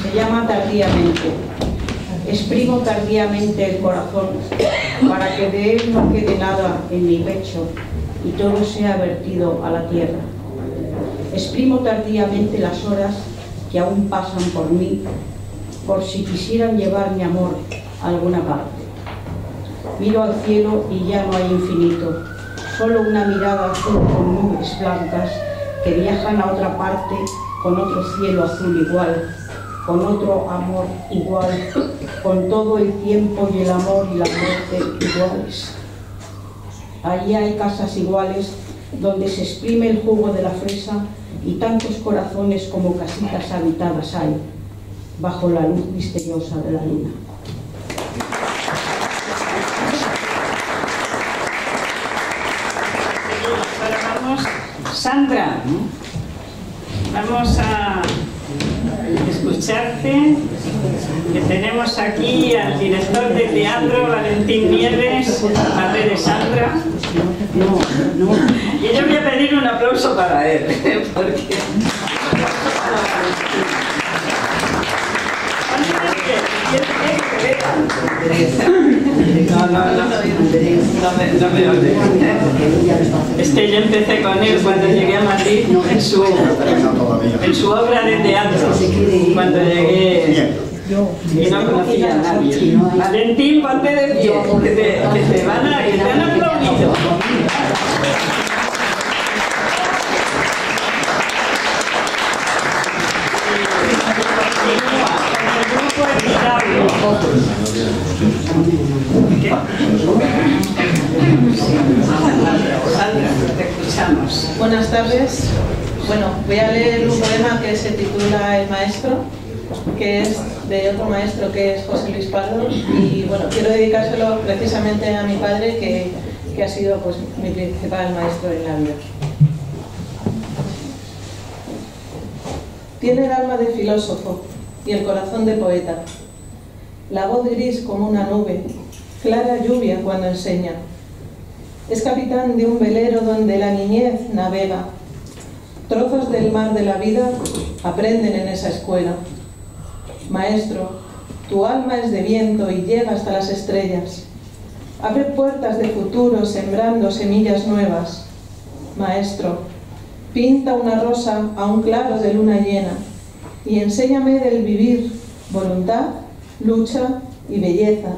Se llama Tardíamente. Exprimo tardíamente el corazón para que de él no quede nada en mi pecho y todo sea vertido a la tierra. Exprimo tardíamente las horas que aún pasan por mí, por si quisieran llevar mi amor a alguna parte. Miro al cielo y ya no hay infinito, solo una mirada azul con nubes blancas que viajan a otra parte con otro cielo azul igual, con otro amor igual, con todo el tiempo y el amor y la muerte iguales. Allí hay casas iguales donde se exprime el jugo de la fresa y tantos corazones como casitas habitadas hay, bajo la luz misteriosa de la luna. Ahora vamos, Sandra. Vamos a escucharte, que tenemos aquí al director de teatro, Valentín Nieves, padre de Sandra. Y yo voy a pedir un aplauso para él, porque... Es que yo empecé con él cuando llegué a Madrid en su obra de teatro, cuando llegué y no conocía a nadie. Valentín, ponte de pie, que te han aplaudido. Buenas tardes. Bueno, voy a leer un poema que se titula El Maestro, que es de otro maestro que es José Luis Pardo, y bueno, quiero dedicárselo precisamente a mi padre, que ha sido pues mi principal maestro en la vida. Tiene el alma de filósofo y el corazón de poeta, la voz gris como una nube, clara lluvia cuando enseña. Es capitán de un velero donde la niñez navega. Trozos del mar de la vida aprenden en esa escuela. Maestro, tu alma es de viento y llega hasta las estrellas. Abre puertas de futuro sembrando semillas nuevas. Maestro, pinta una rosa a un claro de luna llena y enséñame del vivir, voluntad, lucha y belleza.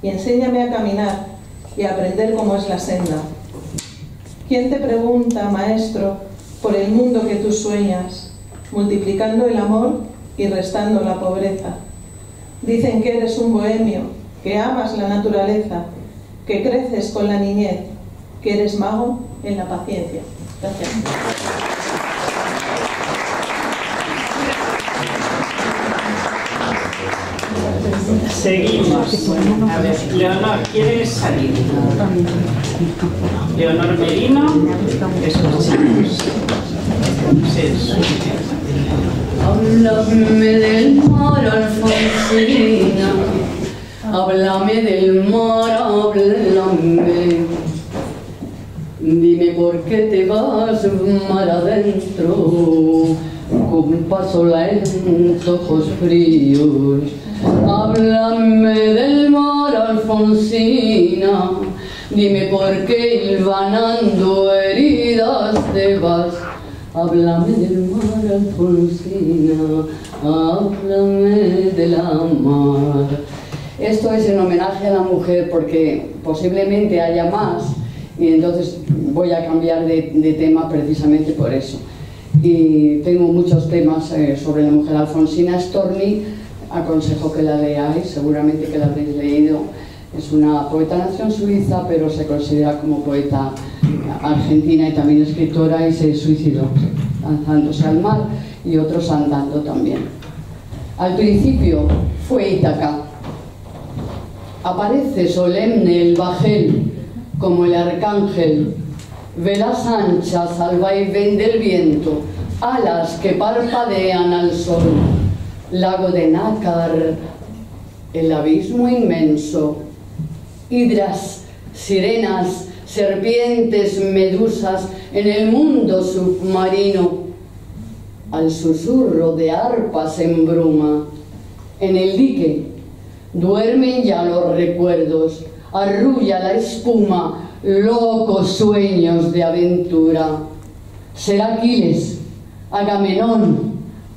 Y enséñame a caminar y aprender cómo es la senda. ¿Quién te pregunta, maestro, por el mundo que tú sueñas, multiplicando el amor y restando la pobreza? Dicen que eres un bohemio, que amas la naturaleza, que creces con la niñez, que eres mago en la paciencia. Gracias. Seguimos. A ver, Leonor, ¿quieres salir? Leonor Merino, escuchamos. Háblame del mar, Alfonsina, háblame del mar, háblame. Dime por qué te vas mar adentro, con paso lento, ojos fríos. Háblame del mar, Alfonsina, dime por qué hilvanando heridas te vas. Háblame del mar, Alfonsina, háblame de la mar. Esto es en homenaje a la mujer porque posiblemente haya más y entonces voy a cambiar de tema precisamente por eso. Y tengo muchos temas sobre la mujer. Alfonsina Storni, aconsejo que la leáis, seguramente que la habréis leído. Es una poeta, nació en Suiza, pero se considera como poeta argentina y también escritora, y se suicidó lanzándose al mar y otros andando también. Al principio fue Ítaca. Aparece solemne el bajel como el arcángel, velas anchas al vaivén del viento, alas que parpadean al sol, lago de nácar, el abismo inmenso, hidras, sirenas, serpientes, medusas en el mundo submarino, al susurro de arpas en bruma, en el dique duermen ya los recuerdos, arrulla la espuma, locos sueños de aventura. Será Aquiles, Agamenón,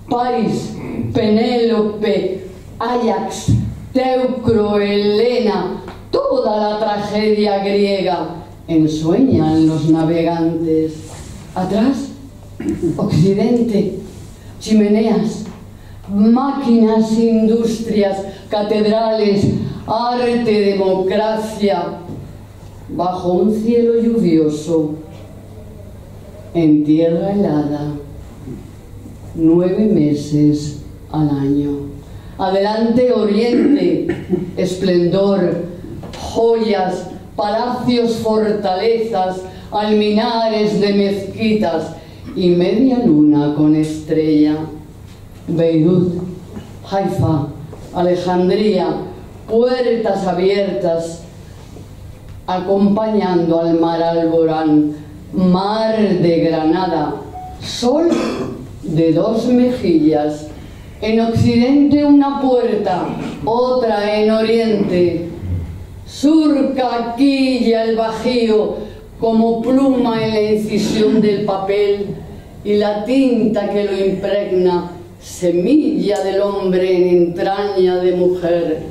París, Penélope, Áyax, Teucro, Helena, toda la tragedia griega, ensueñan los navegantes. Atrás, Occidente, chimeneas, máquinas, industrias, catedrales, arte, democracia, bajo un cielo lluvioso, en tierra helada, 9 meses al año. Adelante Oriente, esplendor, joyas, palacios, fortalezas, alminares de mezquitas, y media luna con estrella. Beirut, Haifa, Alejandría, puertas abiertas, acompañando al mar Alborán, mar de Granada, sol de dos mejillas. En occidente una puerta, otra en oriente. Surca aquí ya el bajío como pluma en la incisión del papel y la tinta que lo impregna, semilla del hombre en entraña de mujer.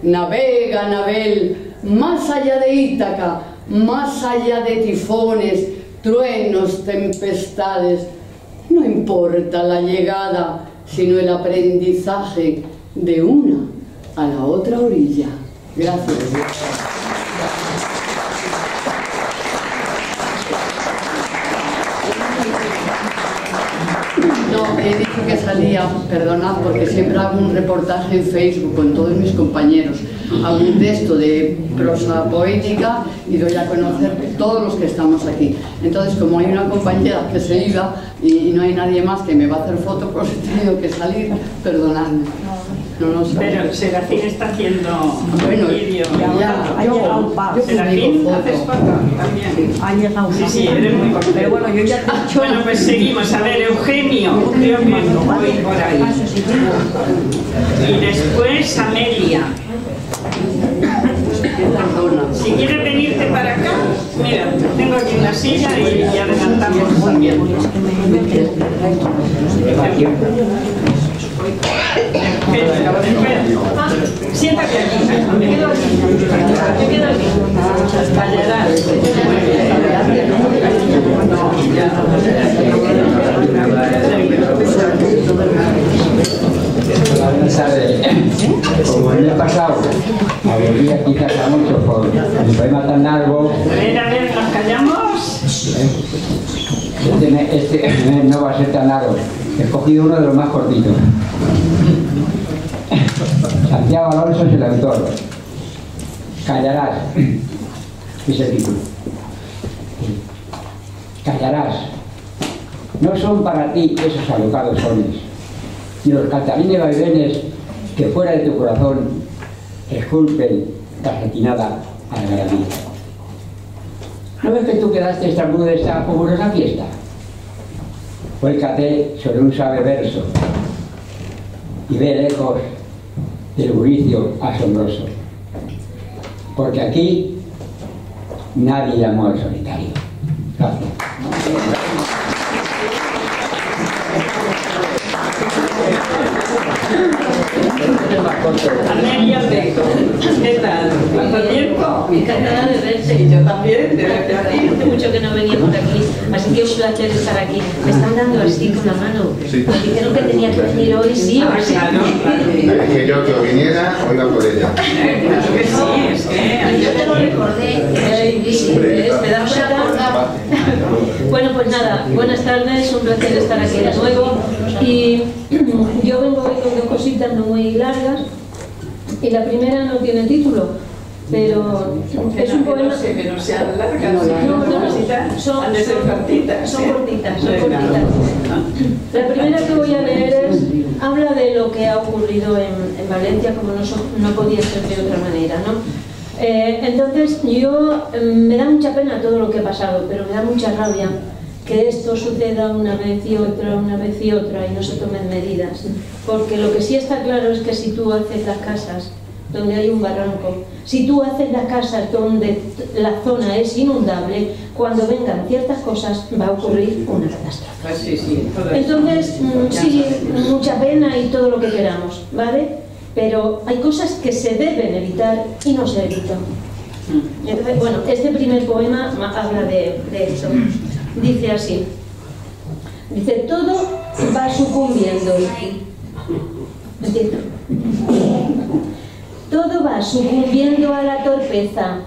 Navega, Nabel, más allá de Ítaca, más allá de tifones, truenos, tempestades. No importa la llegada, sino el aprendizaje de una a la otra orilla. Gracias. No, he dicho que salía, perdonad, porque siempre hago un reportaje en Facebook con todos mis compañeros. Hago un texto de prosa poética y doy a conocer todos los que estamos aquí. Entonces, como hay una compañera que se iba y no hay nadie más que me va a hacer foto, pues he tenido que salir, perdonadme. No sé. Pero Serafín está haciendo bueno, vídeo. Ya, ha llegado un par. Serafín, ¿haces foto? También. Ha llegado un par. Sí, eres muy cortés. Pero bueno, yo ya te he dicho... Bueno, pues seguimos. A ver, Eugenio. Creo que voy por ahí. Y después Amelia. Si quieres venirte para acá, mira, tengo aquí una silla y adelantamos muy bien. Siéntate aquí. Me quedo aquí. Me quedo aquí. Callarás. Como el mes pasado aburría quizás a muchos por el poema tan largo. A ver, ¿nos callamos? Este mes no va a ser tan largo. He escogido uno de los más cortitos. Santiago Alonso es el autor. Callarás. Es el título. Callarás. No son para ti esos alocados sones, ni los cantarines vaivenes que fuera de tu corazón esculpen cajetinada algarabía. ¿No ves que tú quedaste extramudo de esta fabulosa fiesta? Vuélcate sobre un suave verso y ve lejos del bullicio asombroso, porque aquí nadie llamó al solitario. Gracias. Amelia, ¿qué tal? ¿Cuánto tiempo? Encantada de verte. Y yo también, de verte a ti. Hace mucho que no venía por aquí, así que es un placer estar aquí. Me están dando así con la mano. Sí. Me dijeron que tenía que venir hoy, sí o sí. Le dije yo que viniera, o iba por ella. Claro que sí, es que... Yo te lo recordé. ¿Me das cuenta? Bueno, pues nada, buenas tardes, un placer estar aquí de nuevo. Y yo vengo hoy con dos cositas no muy largas. Y la primera no tiene título, pero es un poema... Que no sean largas, son han de ser cortitas. Son cortitas, son cortitas. La primera que voy a leer habla de lo que ha ocurrido en Valencia, como no podía ser de otra manera, ¿no? Entonces yo me da mucha pena todo lo que ha pasado, pero me da mucha rabia que esto suceda una vez y otra y no se tomen medidas, porque lo que sí está claro es que si tú haces las casas donde hay un barranco, si tú haces las casas donde la zona es inundable, cuando vengan ciertas cosas va a ocurrir una catástrofe. Pues sí, entonces sí, mucha pena y todo lo que queramos, ¿vale? Pero hay cosas que se deben evitar y no se evitan. Entonces, bueno, este primer poema habla de eso. Dice así, dice, todo va sucumbiendo. ¿Entiendes? Todo va sucumbiendo a la torpeza,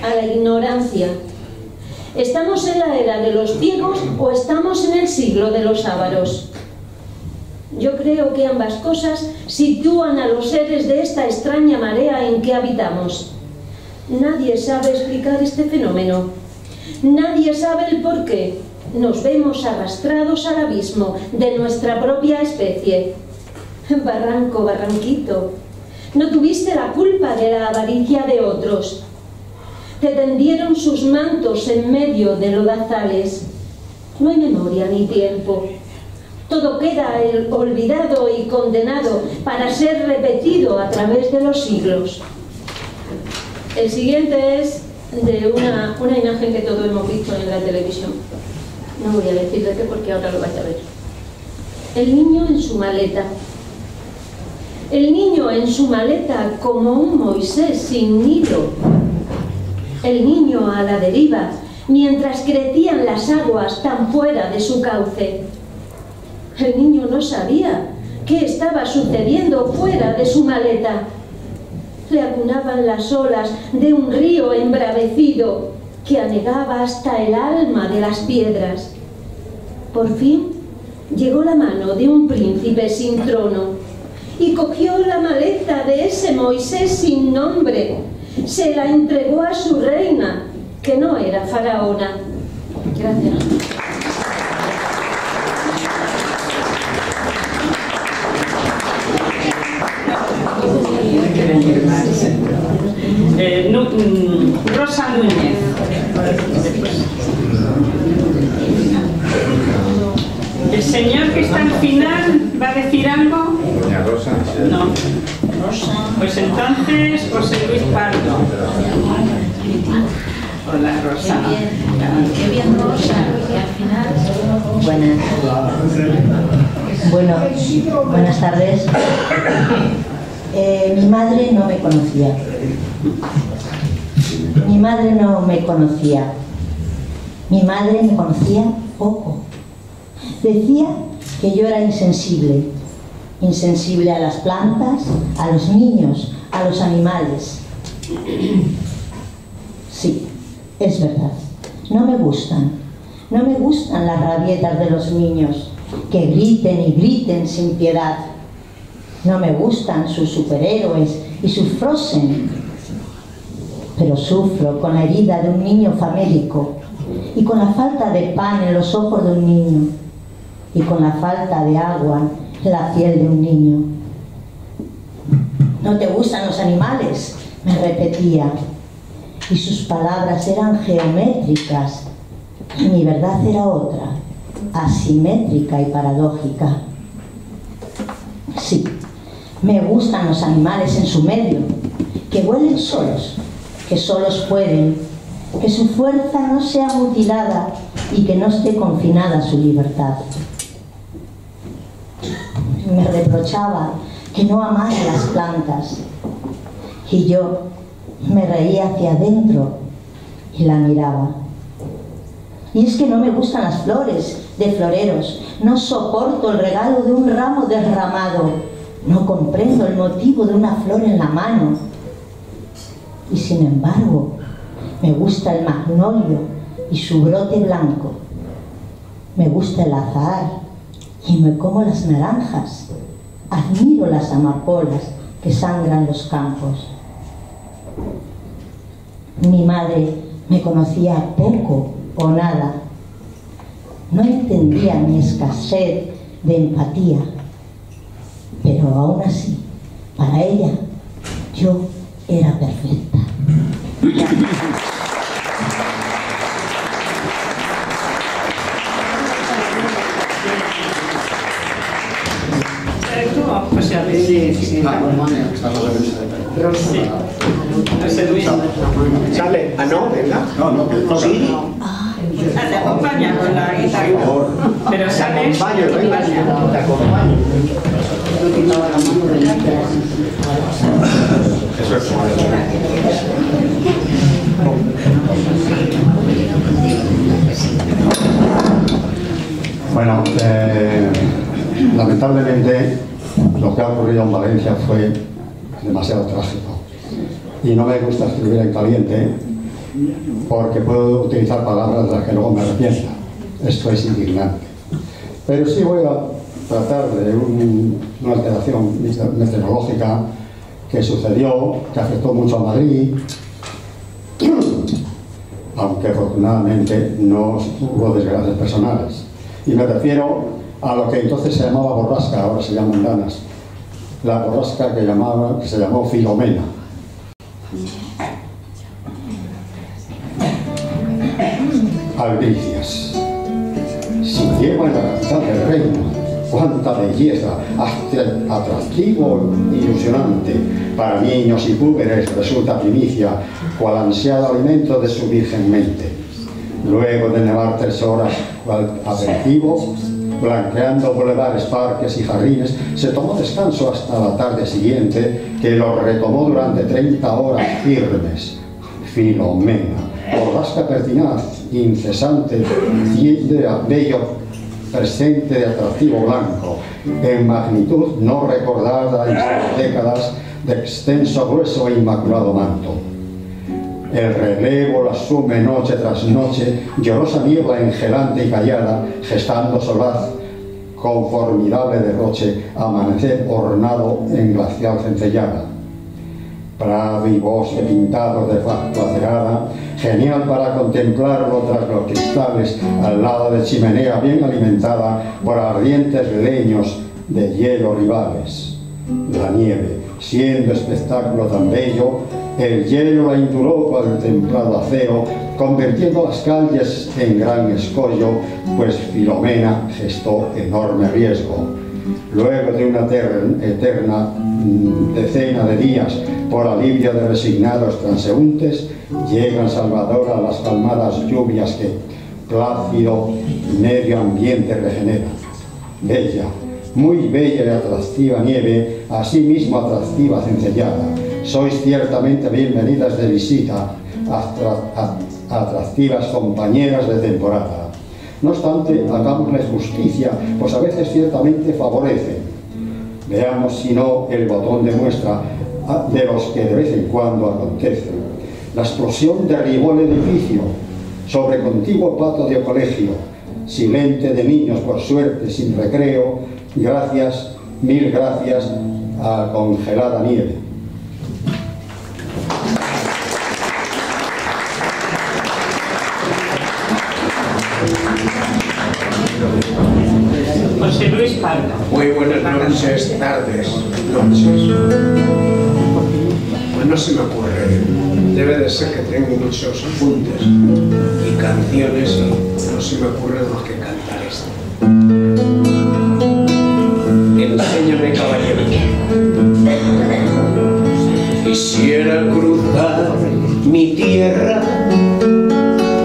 a la ignorancia. ¿Estamos en la era de los ciegos o estamos en el siglo de los ávaros? Yo creo que ambas cosas sitúan a los seres de esta extraña marea en que habitamos. Nadie sabe explicar este fenómeno. Nadie sabe el porqué. nos vemos arrastrados al abismo de nuestra propia especie. Barranco, barranquito, no tuviste la culpa de la avaricia de otros. Te tendieron sus mantos en medio de lodazales. No hay memoria ni tiempo. Todo queda olvidado y condenado para ser repetido a través de los siglos. El siguiente es de una imagen que todos hemos visto en la televisión. No voy a decir de qué porque ahora lo vais a ver. El niño en su maleta. El niño en su maleta como un Moisés sin nido. El niño a la deriva mientras crecían las aguas tan fuera de su cauce. El niño no sabía qué estaba sucediendo fuera de su maleta. Le acunaban las olas de un río embravecido que anegaba hasta el alma de las piedras. Por fin llegó la mano de un príncipe sin trono y cogió la maleta de ese Moisés sin nombre. Se la entregó a su reina, que no era faraona. Gracias. Rosa Núñez. El señor que está al final va a decir algo. Doña Rosa. No. Pues entonces José Luis Pardo. Hola Rosa. Qué bien Rosa, que al final... Buenas tardes. Mi madre no me conocía. Mi madre no me conocía. Mi madre me conocía poco. Decía que yo era insensible. Insensible a las plantas, a los niños, a los animales. Sí, es verdad. No me gustan. No me gustan las rabietas de los niños, que griten y griten sin piedad. No me gustan sus superhéroes y sus Frozen. Pero sufro con la herida de un niño famélico y con la falta de pan en los ojos de un niño y con la falta de agua en la piel de un niño. ¿No te gustan los animales?, me repetía, y sus palabras eran geométricas y mi verdad era otra, asimétrica y paradójica. Sí, me gustan los animales en su medio, que vuelen solos, que solos pueden, que su fuerza no sea mutilada y que no esté confinada a su libertad. Me reprochaba que no amara las plantas y yo me reía hacia adentro y la miraba. Y es que no me gustan las flores de floreros, no soporto el regalo de un ramo derramado, no comprendo el motivo de una flor en la mano. Y sin embargo, me gusta el magnolio y su brote blanco. Me gusta el azahar y me como las naranjas. Admiro las amapolas que sangran los campos. Mi madre me conocía poco o nada. No entendía mi escasez de empatía, pero aún así, para ella, yo era perfecta. Sale. Ah, no, venga. No, sí. Te acompaña con la guitarra. Pero sale. Te acompaño. Eso es. Bueno, lamentablemente lo que ha ocurrido en Valencia fue demasiado trágico y no me gusta escribir en caliente porque puedo utilizar palabras de las que luego me arrepienta. Esto es indignante. Pero sí voy a tratar de una alteración meteorológica que sucedió, que afectó mucho a Madrid aunque afortunadamente no hubo desgracias personales. Y me refiero a lo que entonces se llamaba borrasca, ahora se llaman danas. La borrasca que se llamó Filomena. Albricias. Si llego en la capital del reino, cuánta belleza, atractivo, ilusionante. Para niños y púberes resulta primicia, cual ansiado alimento de su virgen mente. Luego de nevar 3 horas, cual aperitivo, blanqueando bulevares, parques y jardines, se tomó descanso hasta la tarde siguiente, que lo retomó durante 30 horas firmes. Filomena, borrasca pertinaz, incesante, bello presente de atractivo blanco, en magnitud no recordada en 6 décadas, de extenso, grueso e inmaculado manto. El relevo la sume noche tras noche, llorosa niebla engelante y callada, gestando solaz con formidable derroche, amanecer ornado en glacial centellada. Prado y bosque pintados de faz placerada, genial para contemplarlo tras los cristales, al lado de chimenea bien alimentada por ardientes leños de hielo rivales. La nieve, siendo espectáculo tan bello, el hielo la induró cual templado acero, convirtiendo las calles en gran escollo, pues Filomena gestó enorme riesgo. Luego de una eterna decena de días, por alivio de resignados transeúntes, llegan salvadoras las calmadas lluvias que plácido medio ambiente regenera. Bella, muy bella y atractiva nieve, asimismo atractiva cencellada. Sois ciertamente bienvenidas de visita, atractivas compañeras de temporada. No obstante, hagámosles justicia, pues a veces ciertamente favorecen. Veamos si no el botón de muestra de los que de vez en cuando acontecen. La explosión derribó el edificio sobre contiguo patio de colegio, silente de niños por suerte sin recreo, gracias, mil gracias a congelada nieve. José Luis Pardo. Muy buenas noches, tardes, noches. Pues no se me ocurre, debe de ser que tengo muchos apuntes y canciones y no se me ocurre más que cantar esto. Enséñame, caballero. Quisiera cruzar mi tierra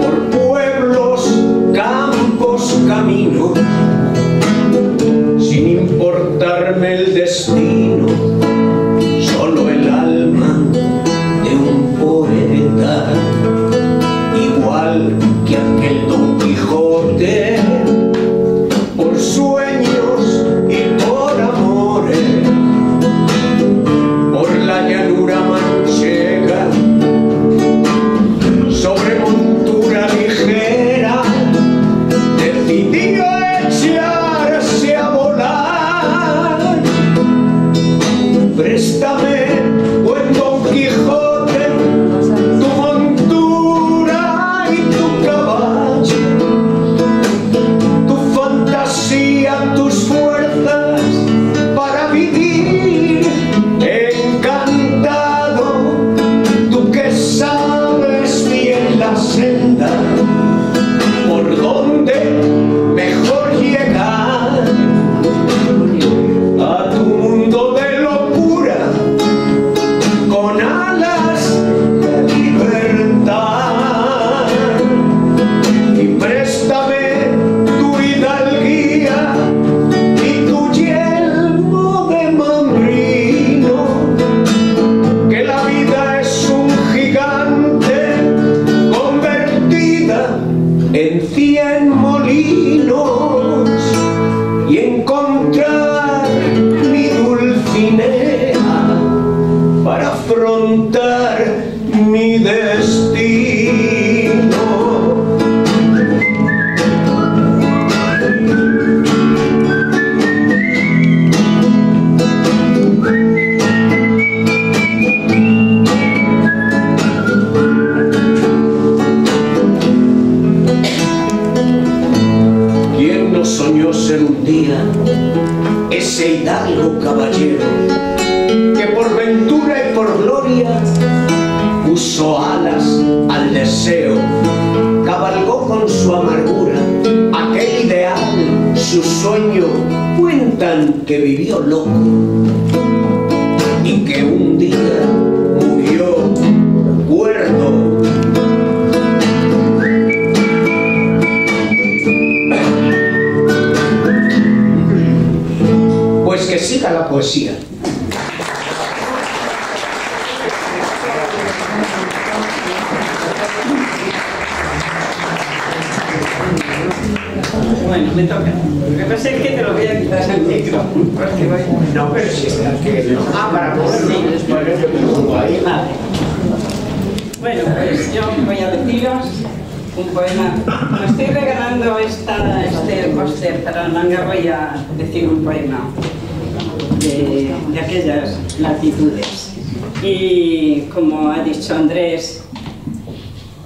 por pueblos, campos, caminos, sin importarme el destino, solo el alma de un poeta, igual que aquel Don Quijote, por sueños y por amores, por la llanura manchega, sobre montura ligera, decidió echarse a volar. Préstame, buen Don Quijote, tu montura y tu caballo, tu fantasía, tus fuerzas para vivir encantado. Tú que sabes bien la senda por donde mejor llegar a tu mundo de locura con alas de libertad. Y préstame tu hidalguía y tu yelmo de mambrino, que la vida es un gigante convertida en 100 molinos, y encontrar mi Dulcinea para afrontar mi destino. aventura y por gloria puso alas al deseo, cabalgó con su amargura aquel ideal, su sueño. Cuentan que vivió loco y que un día murió cuerdo. Pues que siga la poesía. Bueno, me toca. Lo que pasa es que te lo voy a quitar al micro. No, pero si está que... Ah, para poder. Sí. Vale. Bueno, pues yo voy a deciros un poema. Me estoy regalando este póster para manga. Voy a decir un poema de aquellas latitudes. Y como ha dicho Andrés,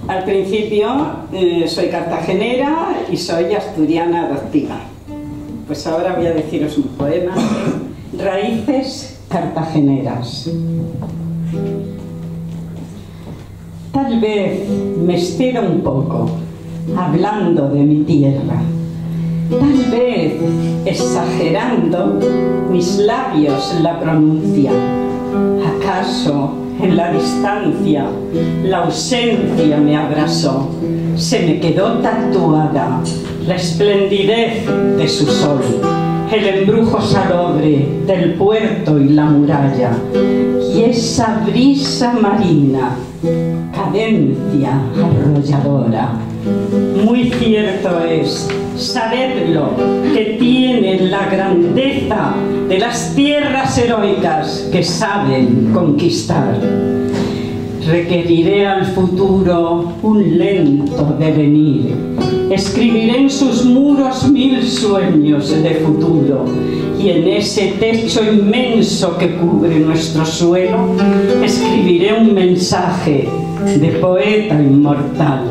al principio soy cartagenera y soy asturiana adoptiva. Pues ahora voy a deciros un poema de Raíces cartageneras. Tal vez me exceda un poco hablando de mi tierra. Tal vez exagerando mis labios la pronuncian. ¿Acaso en la distancia la ausencia me abrazó? Se me quedó tatuada la esplendidez de su sol, el embrujo salobre del puerto y la muralla, y esa brisa marina, cadencia arrolladora. Muy cierto es, sabedlo, que tiene la grandeza de las tierras heroicas que saben conquistar. Requeriré al futuro un lento devenir. Escribiré en sus muros 1000 sueños de futuro, y en ese techo inmenso que cubre nuestro suelo escribiré un mensaje de poeta inmortal.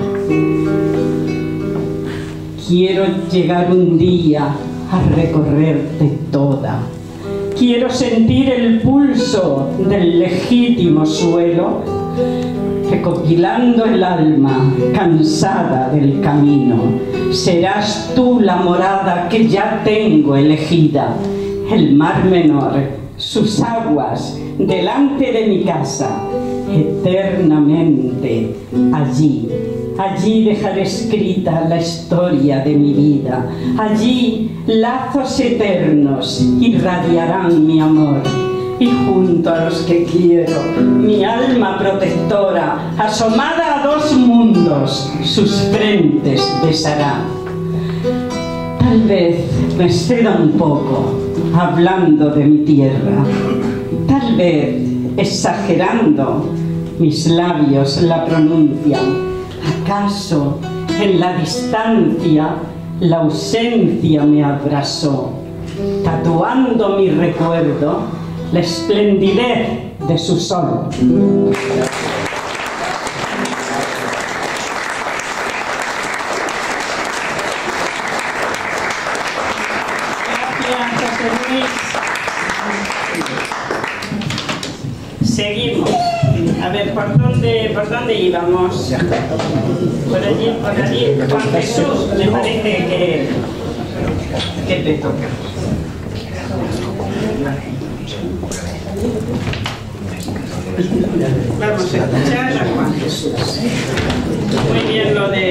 Quiero llegar un día a recorrerte toda. Quiero sentir el pulso del legítimo suelo, recopilando el alma cansada del camino. Serás tú la morada que ya tengo elegida, el mar menor, sus aguas delante de mi casa, eternamente allí. Allí dejaré escrita la historia de mi vida. Allí lazos eternos irradiarán mi amor. Y junto a los que quiero, mi alma protectora, asomada a 2 mundos, sus frentes besará. Tal vez me exceda un poco hablando de mi tierra. Tal vez exagerando mis labios la pronuncian. ¿Acaso en la distancia la ausencia me abrazó, tatuando mi recuerdo la esplendidez de su sol? Gracias, José Luis. Seguimos. A ver, ¿por dónde íbamos? Por allí, Juan Jesús, me parece que te toca. Vamos a escuchar a Juan Jesús. Muy bien lo de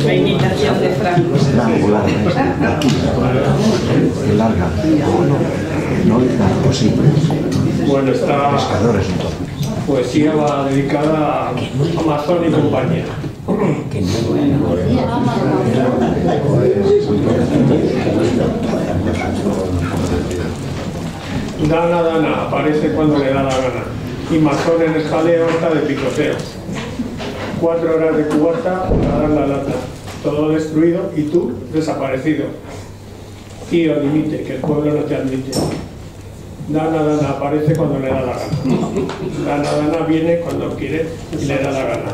la imitación de Franco. Larga. No largo, sí. Bueno, esta poesía va dedicada a Amazon y compañía. Dana, Dana, aparece cuando le da la gana. Y Mazón en el jaleo está de picoteo. 4 horas de cubata para dar la lata. Todo destruido y tú desaparecido. Tío, limite, que el pueblo no te admite. Dana, Dana, aparece cuando le da la gana. Dana, Dana viene cuando quiere y le da la gana.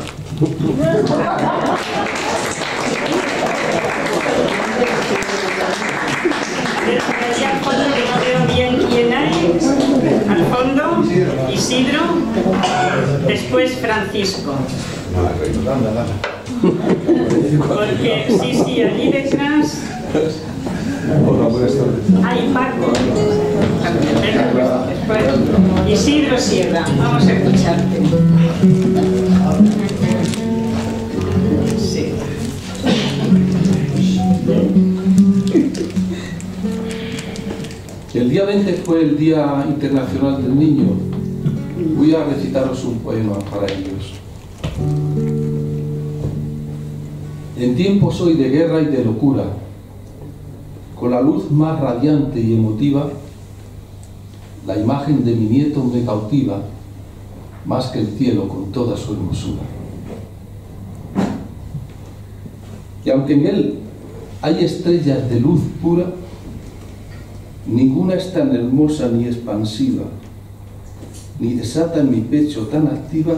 Al fondo, que no veo bien quién hay. Al fondo. Isidro, después Francisco. Porque sí, allí detrás hay Paco. Después Isidro Sierra, vamos a escucharte. Sí. El día 20 fue el Día Internacional del Niño. Voy a recitaros un poema para ellos. En tiempos hoy de guerra y de locura, con la luz más radiante y emotiva, la imagen de mi nieto me cautiva, más que el cielo con toda su hermosura. Y aunque en él hay estrellas de luz pura, ninguna es tan hermosa ni expansiva, ni desata en mi pecho tan activa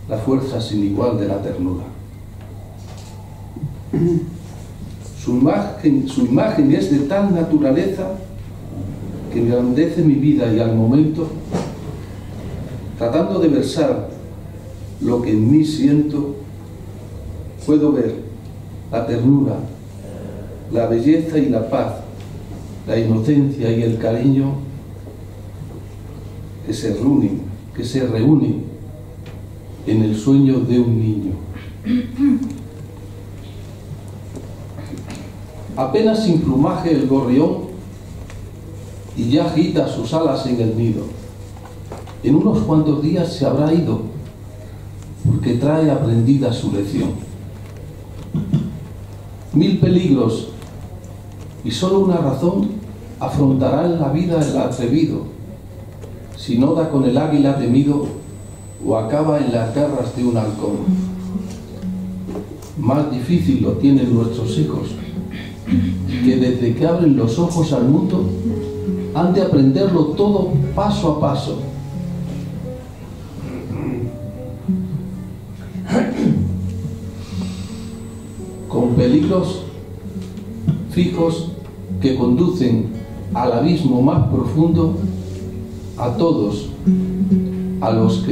la fuerza sin igual de la ternura. Su imagen es de tal naturaleza que engrandece mi vida y al momento, tratando de versar lo que en mí siento, puedo ver la ternura, la belleza y la paz, la inocencia y el cariño que se reúnen en el sueño de un niño. Apenas sin plumaje el gorrión y ya agita sus alas en el nido. En unos cuantos días se habrá ido porque trae aprendida su lección. 1000 peligros y solo una razón afrontará en la vida el atrevido, si no da con el águila temido o acaba en las garras de un halcón. Más difícil lo tienen nuestros hijos, que desde que abren los ojos al mundo han de aprenderlo todo paso a paso. Con peligros fijos que conducen al abismo más profundo a todos, a los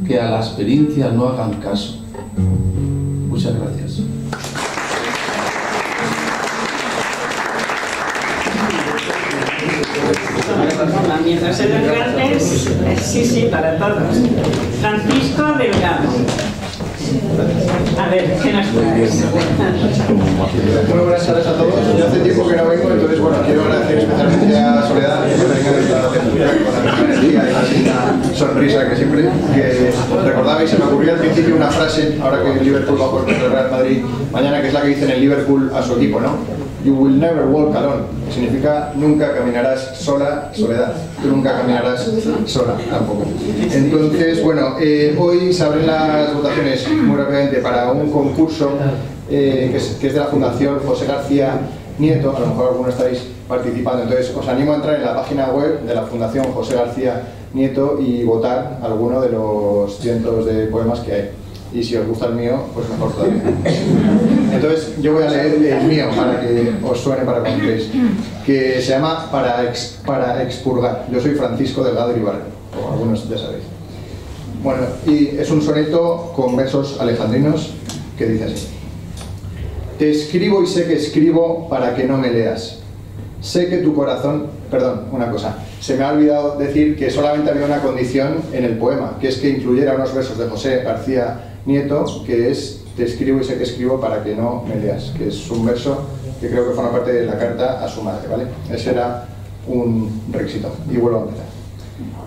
que a la experiencia no hagan caso. Muchas gracias. Mientras se los grandes, sí, para todos. Francisco Delgado. A ver, ¿qué nos traes? Muy buenas tardes a todos. Yo hace tiempo que no vengo, entonces bueno, quiero agradecer especialmente a Soledad que venga con la misma energía y así una sonrisa que siempre que recordaba, y se me ocurrió al principio una frase, ahora que el Liverpool va por el Real Madrid mañana, que es la que dicen el Liverpool a su equipo, ¿no? You will never walk alone. Significa nunca caminarás sola, Soledad. Tú nunca caminarás sola, tampoco. Entonces, bueno, hoy se abren las votaciones muy rápidamente para un concurso que es de la Fundación José García Nieto. A lo mejor algunos estáis participando. Entonces, os animo a entrar en la página web de la Fundación José García Nieto y votar alguno de los cientos de poemas que hay. Y si os gusta el mío, pues mejor todavía. Entonces yo voy a leer el mío para que os suene, para que contéis, que se llama Para expurgar. Yo soy Francisco Delgado Iribarren, como algunos ya sabéis. Bueno, y es un soneto con versos alejandrinos que dice así: Te escribo y sé que escribo para que no me leas. Sé que tu corazón... Perdón, una cosa. Se me ha olvidado decir que solamente había una condición en el poema, que es que incluyera unos versos de José García Nieto, que es te escribo y sé que escribo para que no me leas, que es un verso que creo que forma parte de la carta a su madre, ¿vale? Ese era un requisito. Y vuelvo a empezar.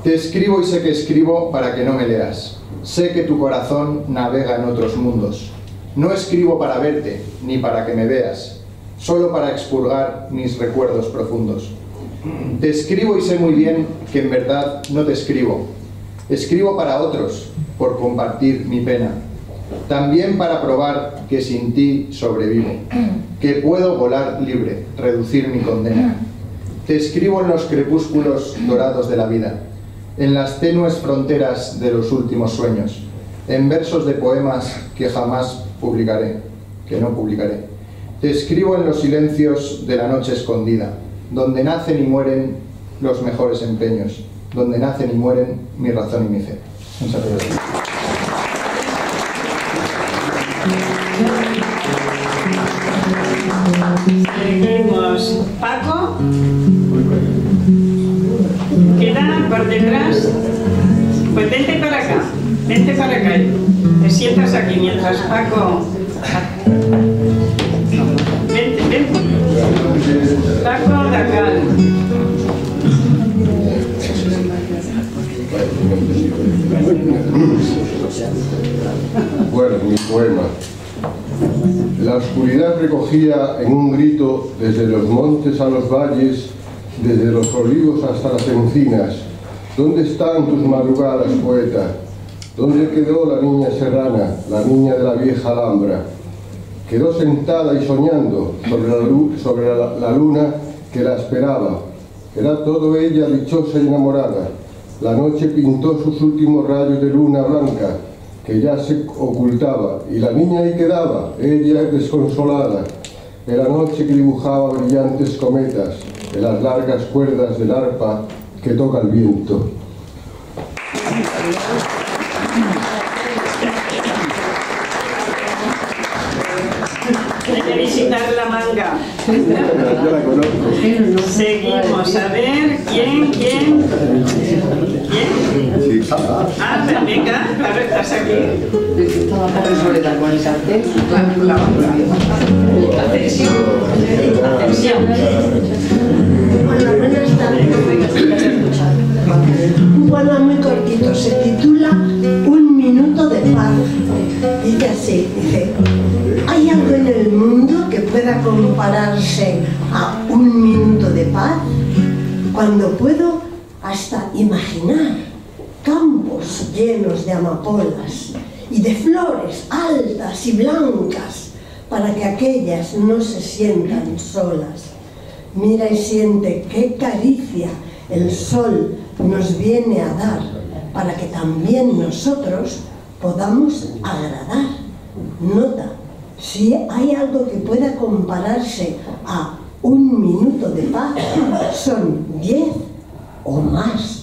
Te escribo y sé que escribo para que no me leas. Sé que tu corazón navega en otros mundos. No escribo para verte, ni para que me veas, solo para expurgar mis recuerdos profundos. Te escribo y sé muy bien que en verdad no te escribo. Escribo para otros, por compartir mi pena. También para probar que sin ti sobrevivo, que puedo volar libre, reducir mi condena. Te escribo en los crepúsculos dorados de la vida, en las tenues fronteras de los últimos sueños, en versos de poemas que jamás publicaré, que no publicaré. Te escribo en los silencios de la noche escondida, donde nacen y mueren los mejores empeños. donde nacen y mueren mi razón y mi fe. Muchas gracias. Seguimos. Paco. Queda por detrás. Pues vente para acá. Vente para acá. Te sientas aquí mientras Paco. Vente, vente. Paco Dacal. Bueno, mi poema. La oscuridad recogía en un grito desde los montes a los valles, desde los olivos hasta las encinas. ¿Dónde están tus madrugadas, poeta? ¿Dónde quedó la niña serrana, la niña de la vieja Alhambra? Quedó sentada y soñando sobre la luna que la esperaba. Era todo ella dichosa y enamorada. La noche pintó sus últimos rayos de luna blanca, que ya se ocultaba, y la niña ahí quedaba, ella desconsolada, en la noche que dibujaba brillantes cometas, en las largas cuerdas del arpa que toca el viento. Hay que visitar la manga. Yo la conozco. Seguimos, a ver, ¿quién? Ah, venga, claro, estás aquí. Estaba en soledad con el cartel. Atención. Hola, buenas tardes. Un poema muy cortito, se titula Un minuto de paz. Dice así, dice: ¿hay algo en el mundo que pueda compararse a un minuto de paz? Cuando puedo hasta imaginar campos llenos de amapolas y de flores altas y blancas para que aquellas no se sientan solas. Mira y siente qué caricia el sol nos viene a dar para que también nosotros podamos agradar. Nota, si hay algo que pueda compararse a un minuto de paz, son 10 o más.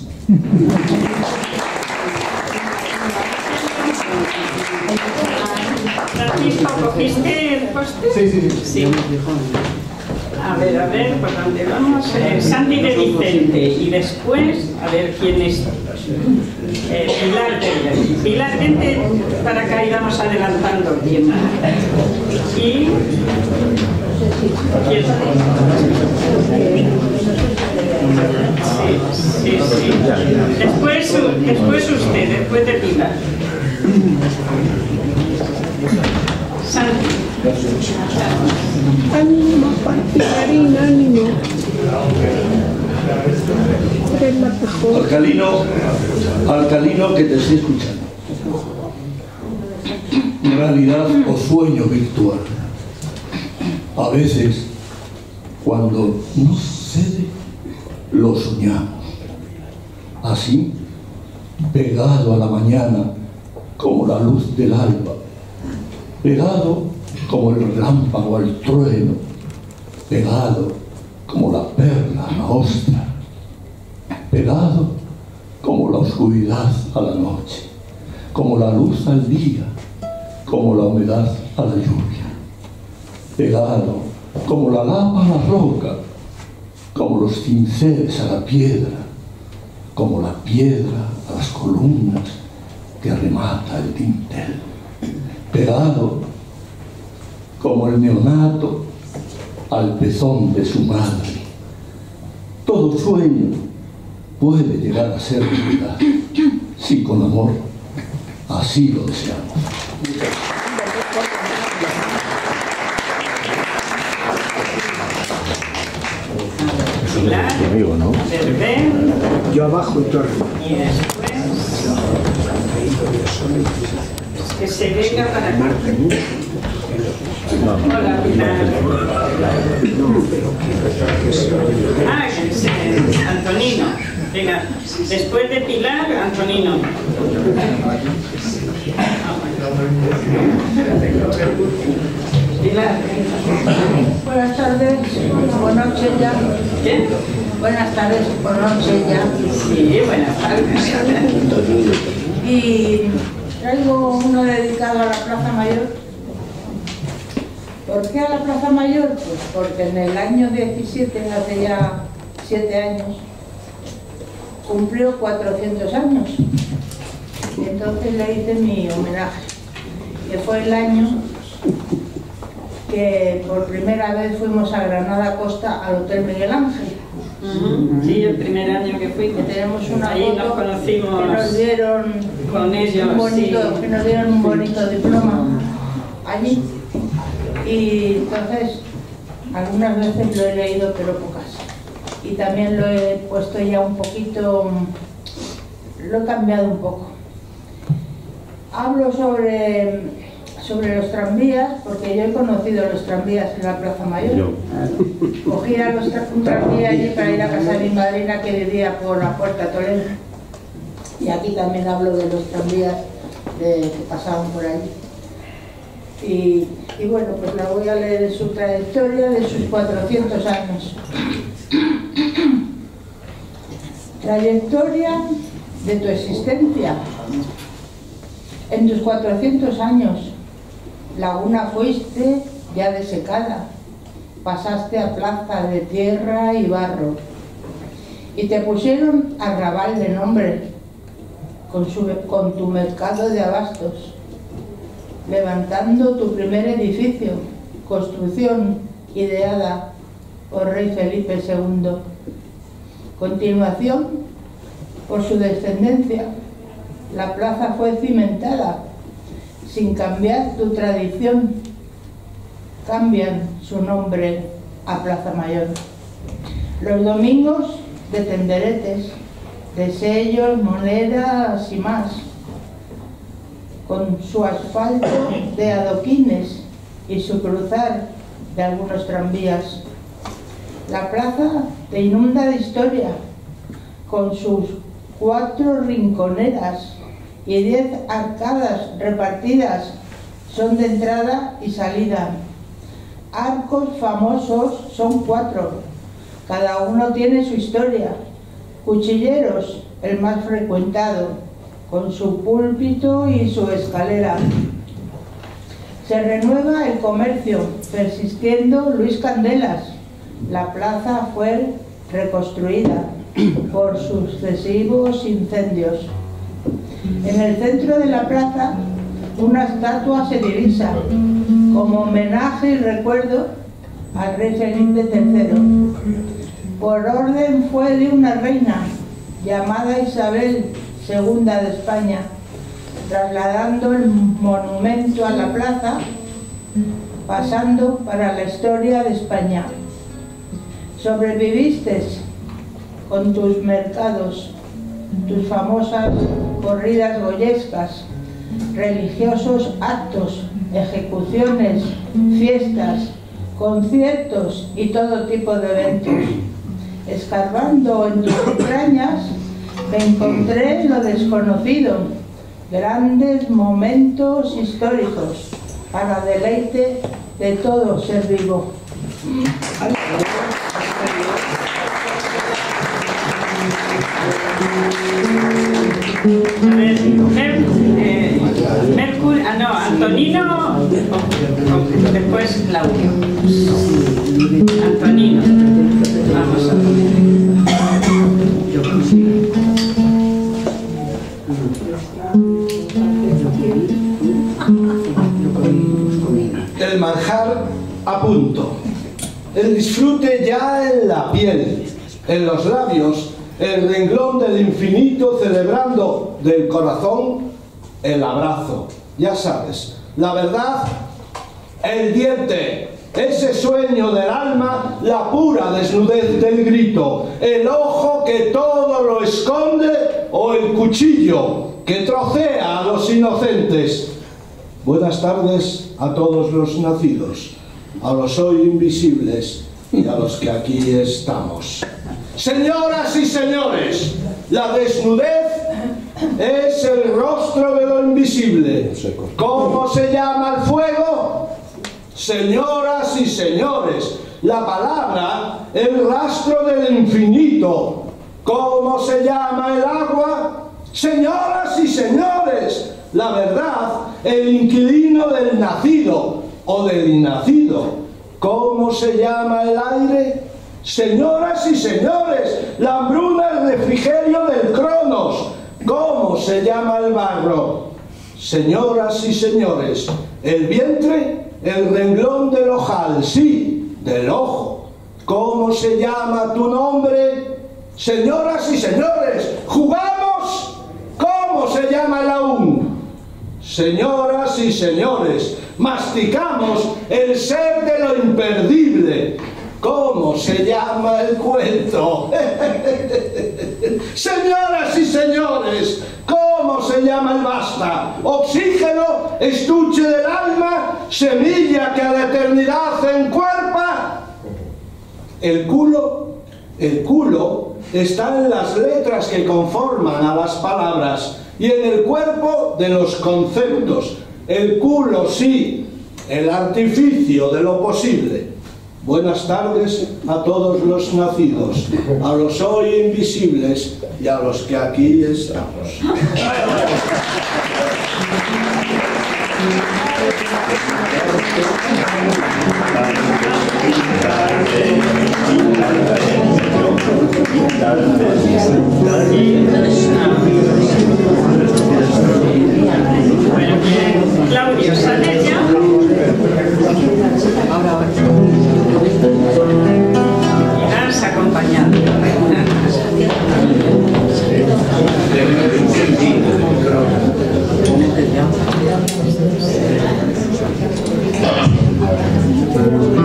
Francisco, ¿cogiste el poste? Sí. A ver, ¿por dónde vamos? Santi de Vicente. Y después, a ver quién es. Pilar, vente para acá y vamos adelantando el tiempo. Y... ¿quién? Sí. Después usted, después de Pilar. Santi. Ánimo, Pilarín, ánimo. Eres la mejor. Alcalino que te estoy escuchando. Realidad o sueño virtual. A veces, cuando no sucede, lo soñamos. Así, pegado a la mañana, como la luz del alba. Pegado como el relámpago al trueno, pegado como la perla a la ostra, pegado como la oscuridad a la noche, como la luz al día, como la humedad a la lluvia, pegado como la lava a la roca, como los cinceles a la piedra, como la piedra a las columnas que remata el dintel, pegado como el neonato al pezón de su madre. Todo sueño puede llegar a ser realidad, si con amor así lo deseamos. Conmigo, ¿no? Yo abajo y tú arriba. Y después... que se venga para acá. Hola, Pilar. Ah, Antonino. Venga, después de Pilar, Antonino. Pilar. Buenas tardes, buenas noches ya. ¿Qué? Buenas tardes, por noche ya. Sí, buenas tardes. Y traigo uno dedicado a la Plaza Mayor. ¿Por qué a la Plaza Mayor? Pues porque en el año 17, hace ya 7 años, cumplió 400 años. Y entonces le hice mi homenaje, que fue el año que por primera vez fuimos a Granada Costa al Hotel Miguel Ángel. Sí, el primer año que fui, que tenemos una ahí foto nos conocimos, que nos dieron con ellos, un bonito, sí. que nos dieron un bonito diploma allí. Y entonces algunas veces lo he leído, pero pocas. Y también lo he puesto ya un poquito, lo he cambiado un poco. Hablo sobre los tranvías, porque yo he conocido los tranvías en la Plaza Mayor. Cogí un tranvía allí para ir a casa de mi madrina que vivía por la Puerta Toledo. Y aquí también hablo de los tranvías que pasaban por allí. Y bueno, pues la voy a leer en su trayectoria de sus 400 años. Trayectoria de tu existencia. En tus 400 años, laguna fuiste ya desecada, pasaste a plaza de tierra y barro, y te pusieron arrabal de nombre, con tu mercado de abastos, levantando tu primer edificio, construcción ideada por rey Felipe II. Continuación, por su descendencia, la plaza fue cimentada, sin cambiar tu tradición. Cambian su nombre a Plaza Mayor. Los domingos de tenderetes, de sellos, monedas y más, con su asfalto de adoquines y su cruzar de algunos tranvías. La plaza te inunda de historia, con sus 4 rinconeras y 10 arcadas repartidas, son de entrada y salida. Arcos famosos son 4, cada uno tiene su historia. Cuchilleros, el más frecuentado, con su púlpito y su escalera. Se renueva el comercio, persistiendo Luis Candelas. La plaza fue reconstruida por sucesivos incendios. En el centro de la plaza, una estatua se divisa, como homenaje y recuerdo al rey Felipe III. Por orden fue de una reina, llamada Isabel II de España, trasladando el monumento a la plaza, pasando para la historia de España. Sobreviviste con tus mercados, tus famosas corridas goyescas, religiosos actos, ejecuciones, fiestas, conciertos y todo tipo de eventos. Escarbando en tus entrañas, me encontré lo desconocido, grandes momentos históricos para deleite de todo ser vivo. Antonino, después Claudio. Antonino, vamos a El manjar a punto, el disfrute ya en la piel, en los labios, el renglón del infinito celebrando del corazón el abrazo. Ya sabes, la verdad, el diente, ese sueño del alma, la pura desnudez del grito, el ojo que todo lo esconde o el cuchillo que trocea a los inocentes. Buenas tardes a todos los nacidos, a los hoy invisibles y a los que aquí estamos. Señoras y señores, la desnudez es el rostro de lo invisible. ¿Cómo se llama el fuego? Señoras y señores, la palabra el rastro del infinito. ¿Cómo se llama el agua? Señoras y señores, la verdad, el inquilino del nacido o del innacido. ¿Cómo se llama el aire? Señoras y señores, la hambruna, el refrigerio del Cronos. ¿Cómo se llama el barro? Señoras y señores, el vientre, el renglón del ojal, sí, del ojo. ¿Cómo se llama tu nombre? Señoras y señores, ¿jugamos? ¿Cómo se llama el aún? Señoras y señores, masticamos el ser de lo imperdible. ¿Cómo se llama el cuento? Señoras y señores, ¿cómo se llama el basta? Oxígeno, estuche del alma, semilla que a la eternidad se encuerpa. El culo está en las letras que conforman a las palabras y en el cuerpo de los conceptos. El culo, sí, el artificio de lo posible. Buenas tardes a todos los nacidos, a los hoy invisibles y a los que aquí estamos. Claudio, ¿sales ya? Has acompañado.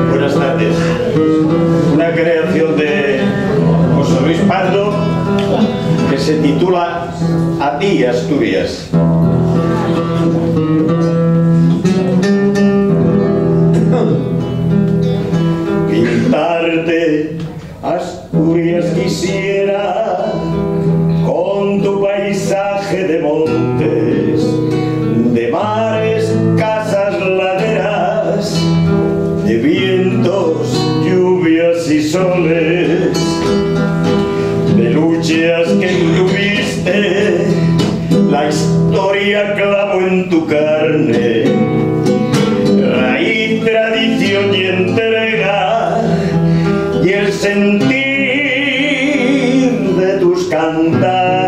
Buenas tardes. Una creación de José Luis Pardo que se titula A ti, Asturias. Pintarte, Asturias, quisiera con tu paisaje de montes, de mares, casas, laderas, de vientos, lluvias y soles, de luchas que tuviste, la historia clavó en tu carne, raíz, tradición y entrega, y el sentir de tus cantares.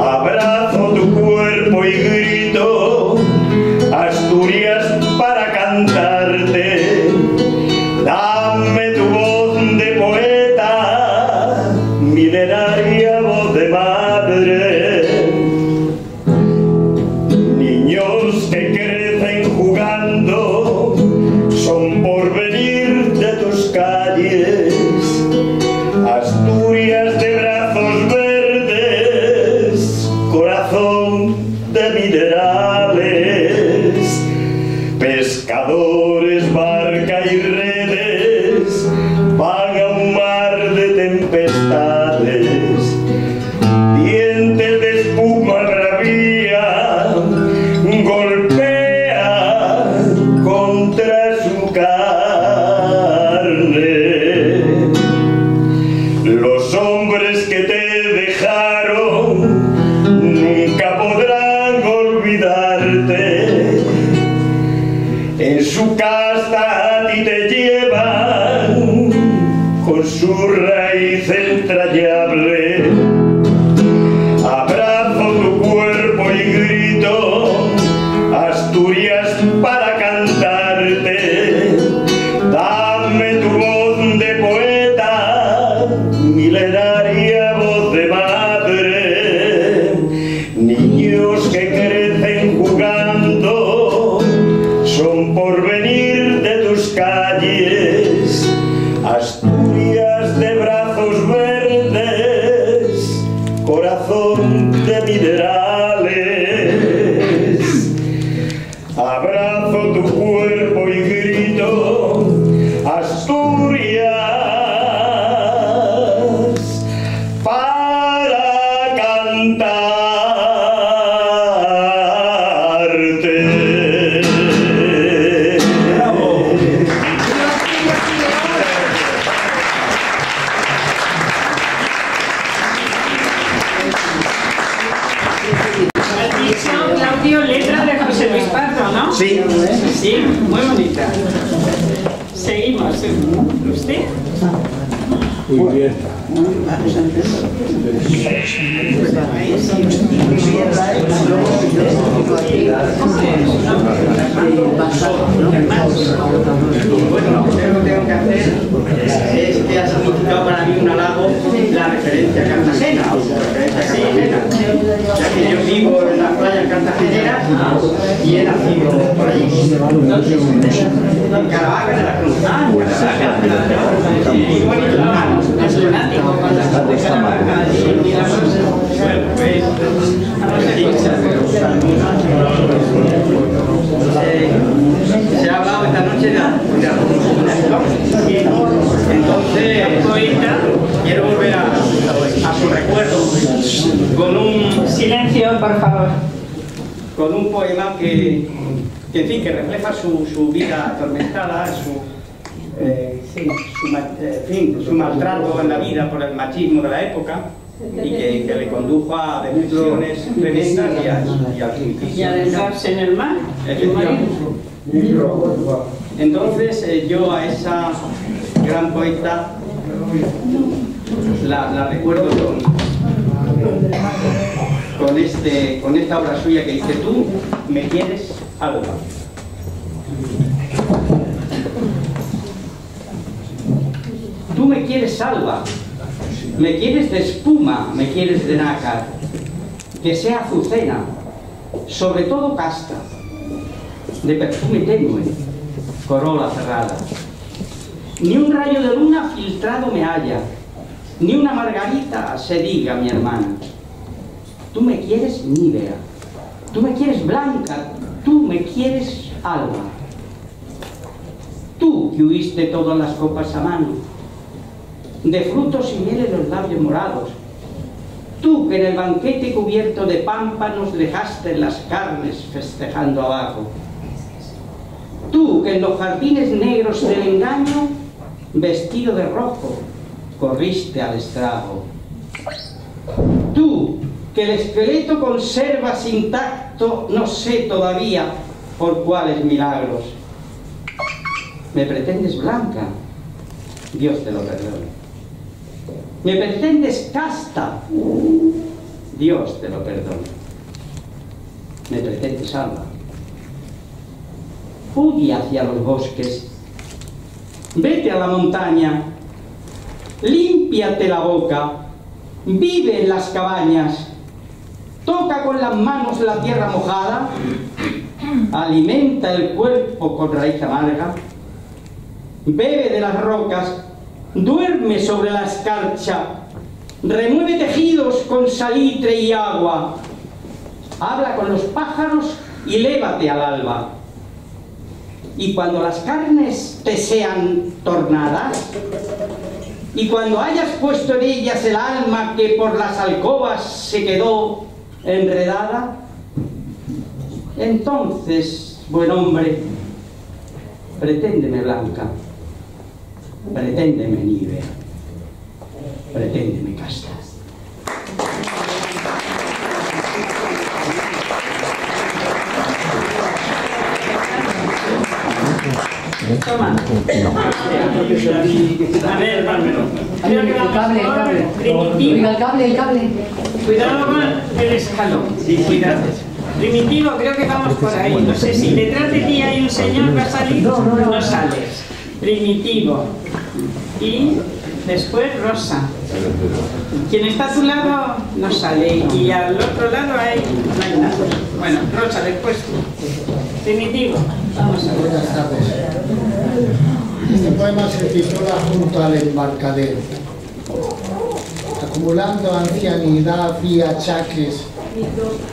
Abrazo tu cuerpo y grito, Asturias, para cantarte. Dame tu voz de poeta, milenaria voz de madre. Niños que crecen jugando son porvenir de tus calles. Asturias de brazos verdes, corazón de minerales, pescadores, barca y redes van a un mar de tempestades, dientes de espuma bravían, golpean contra su carne. Los hombres que te dejaron nunca podrán olvidarte. En su casta a ti te llevan con su raíz entrañable. Abrazo tu cuerpo y grito, Asturias, para cantarte. Dame tu voz de poeta, milenaria voz de madre. Niños que crecen jugando son porvenir de tus calles. Asturias de brazos Sí. Sí, muy bonita. Seguimos. ¿Usted? Muy bien. Bueno, lo primero que tengo que hacer es que ha significado para mí un halago la referencia a Cartagena, ya que yo vivo en las playas cartageneras y he nacido por allí. En Caravaca de la Cruz. Y bueno, es lunático con las cosas de Caravaca y las cosas. Bueno, pues, se ha hablado esta noche de la entonces, poeta, quiero volver a su recuerdo con un silencio, por favor, con un poema que en fin, que refleja su vida atormentada, su maltrato en la vida por el machismo de la época y que le condujo a depresiones tremendas y al suicidio. Y a adentrarse en el mar. Entonces yo a esa gran poeta la recuerdo con esta obra suya que dice: tú me quieres, Alba. Tú me quieres, Alba. Me quieres de espuma, me quieres de nácar, que sea azucena, sobre todo casta, de perfume tenue, corola cerrada. Ni un rayo de luna filtrado me halla, ni una margarita se diga mi hermana. Tú me quieres nívea, tú me quieres blanca, tú me quieres alba. Tú que huiste todas las copas a mano, de frutos y miel en los labios morados. Tú que en el banquete cubierto de pámpanos dejaste las carnes festejando abajo. Tú que en los jardines negros del engaño, vestido de rojo, corriste al estrago. Tú que el esqueleto conservas intacto, no sé todavía por cuáles milagros. Me pretendes blanca, Dios te lo perdone. Me pretendes casta, Dios te lo perdone. Me pretendes alba. Huye hacia los bosques, vete a la montaña, límpiate la boca, vive en las cabañas, toca con las manos la tierra mojada, alimenta el cuerpo con raíz amarga, bebe de las rocas, duerme sobre la escarcha, remueve tejidos con salitre y agua, habla con los pájaros y lévate al alba. Y cuando las carnes te sean tornadas, y cuando hayas puesto en ellas el alma que por las alcobas se quedó enredada, entonces, buen hombre, preténdeme blanca, preténdeme nívea, preténdeme casta. Toma. A ver, dármelo. El cable. El cable. Cuidado con el escalón. Sí, cuidado. Primitivo, creo que vamos por ahí. No sé si detrás de ti hay un señor, ¿va a salir? No sales. Primitivo. Y después Rosa. Quien está a tu lado no sale. Y al otro lado no hay nada. Bueno, Rosa, después tú. Primitivo. Vamos a ver. Buenas tardes. Este poema se titula Junto al embarcadero. Acumulando ancianidad y achaques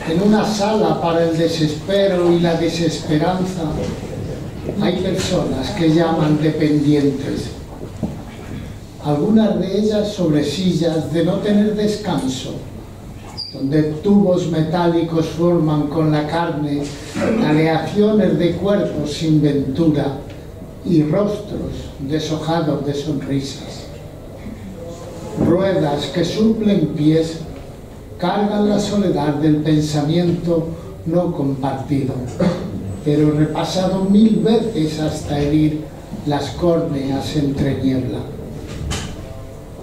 en una sala para el desespero y la desesperanza, hay personas que llaman dependientes. Algunas de ellas sobre sillas de no tener descanso, donde tubos metálicos forman con la carne aleaciones de cuerpos sin ventura y rostros deshojados de sonrisas. Ruedas que suplen pies cargan la soledad del pensamiento no compartido. pero repasado 1000 veces hasta herir las córneas entre niebla.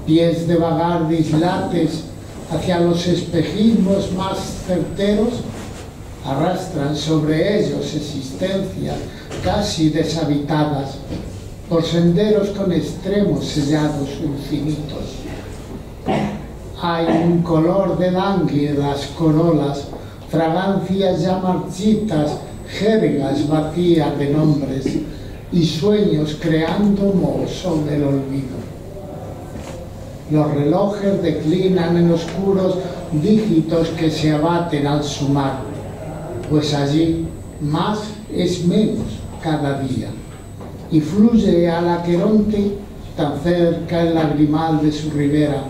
Pies de vagar dislates hacia los espejismos más certeros arrastran sobre ellos existencias casi deshabitadas por senderos con extremos sellados infinitos. Hay un color de lánguidas corolas, fragancias ya marchitas, jergas vacías de nombres y sueños creando moho sobre el olvido. Los relojes declinan en oscuros dígitos que se abaten al sumar, pues allí más es menos cada día, y fluye al Aqueronte, tan cerca el lagrimal de su ribera,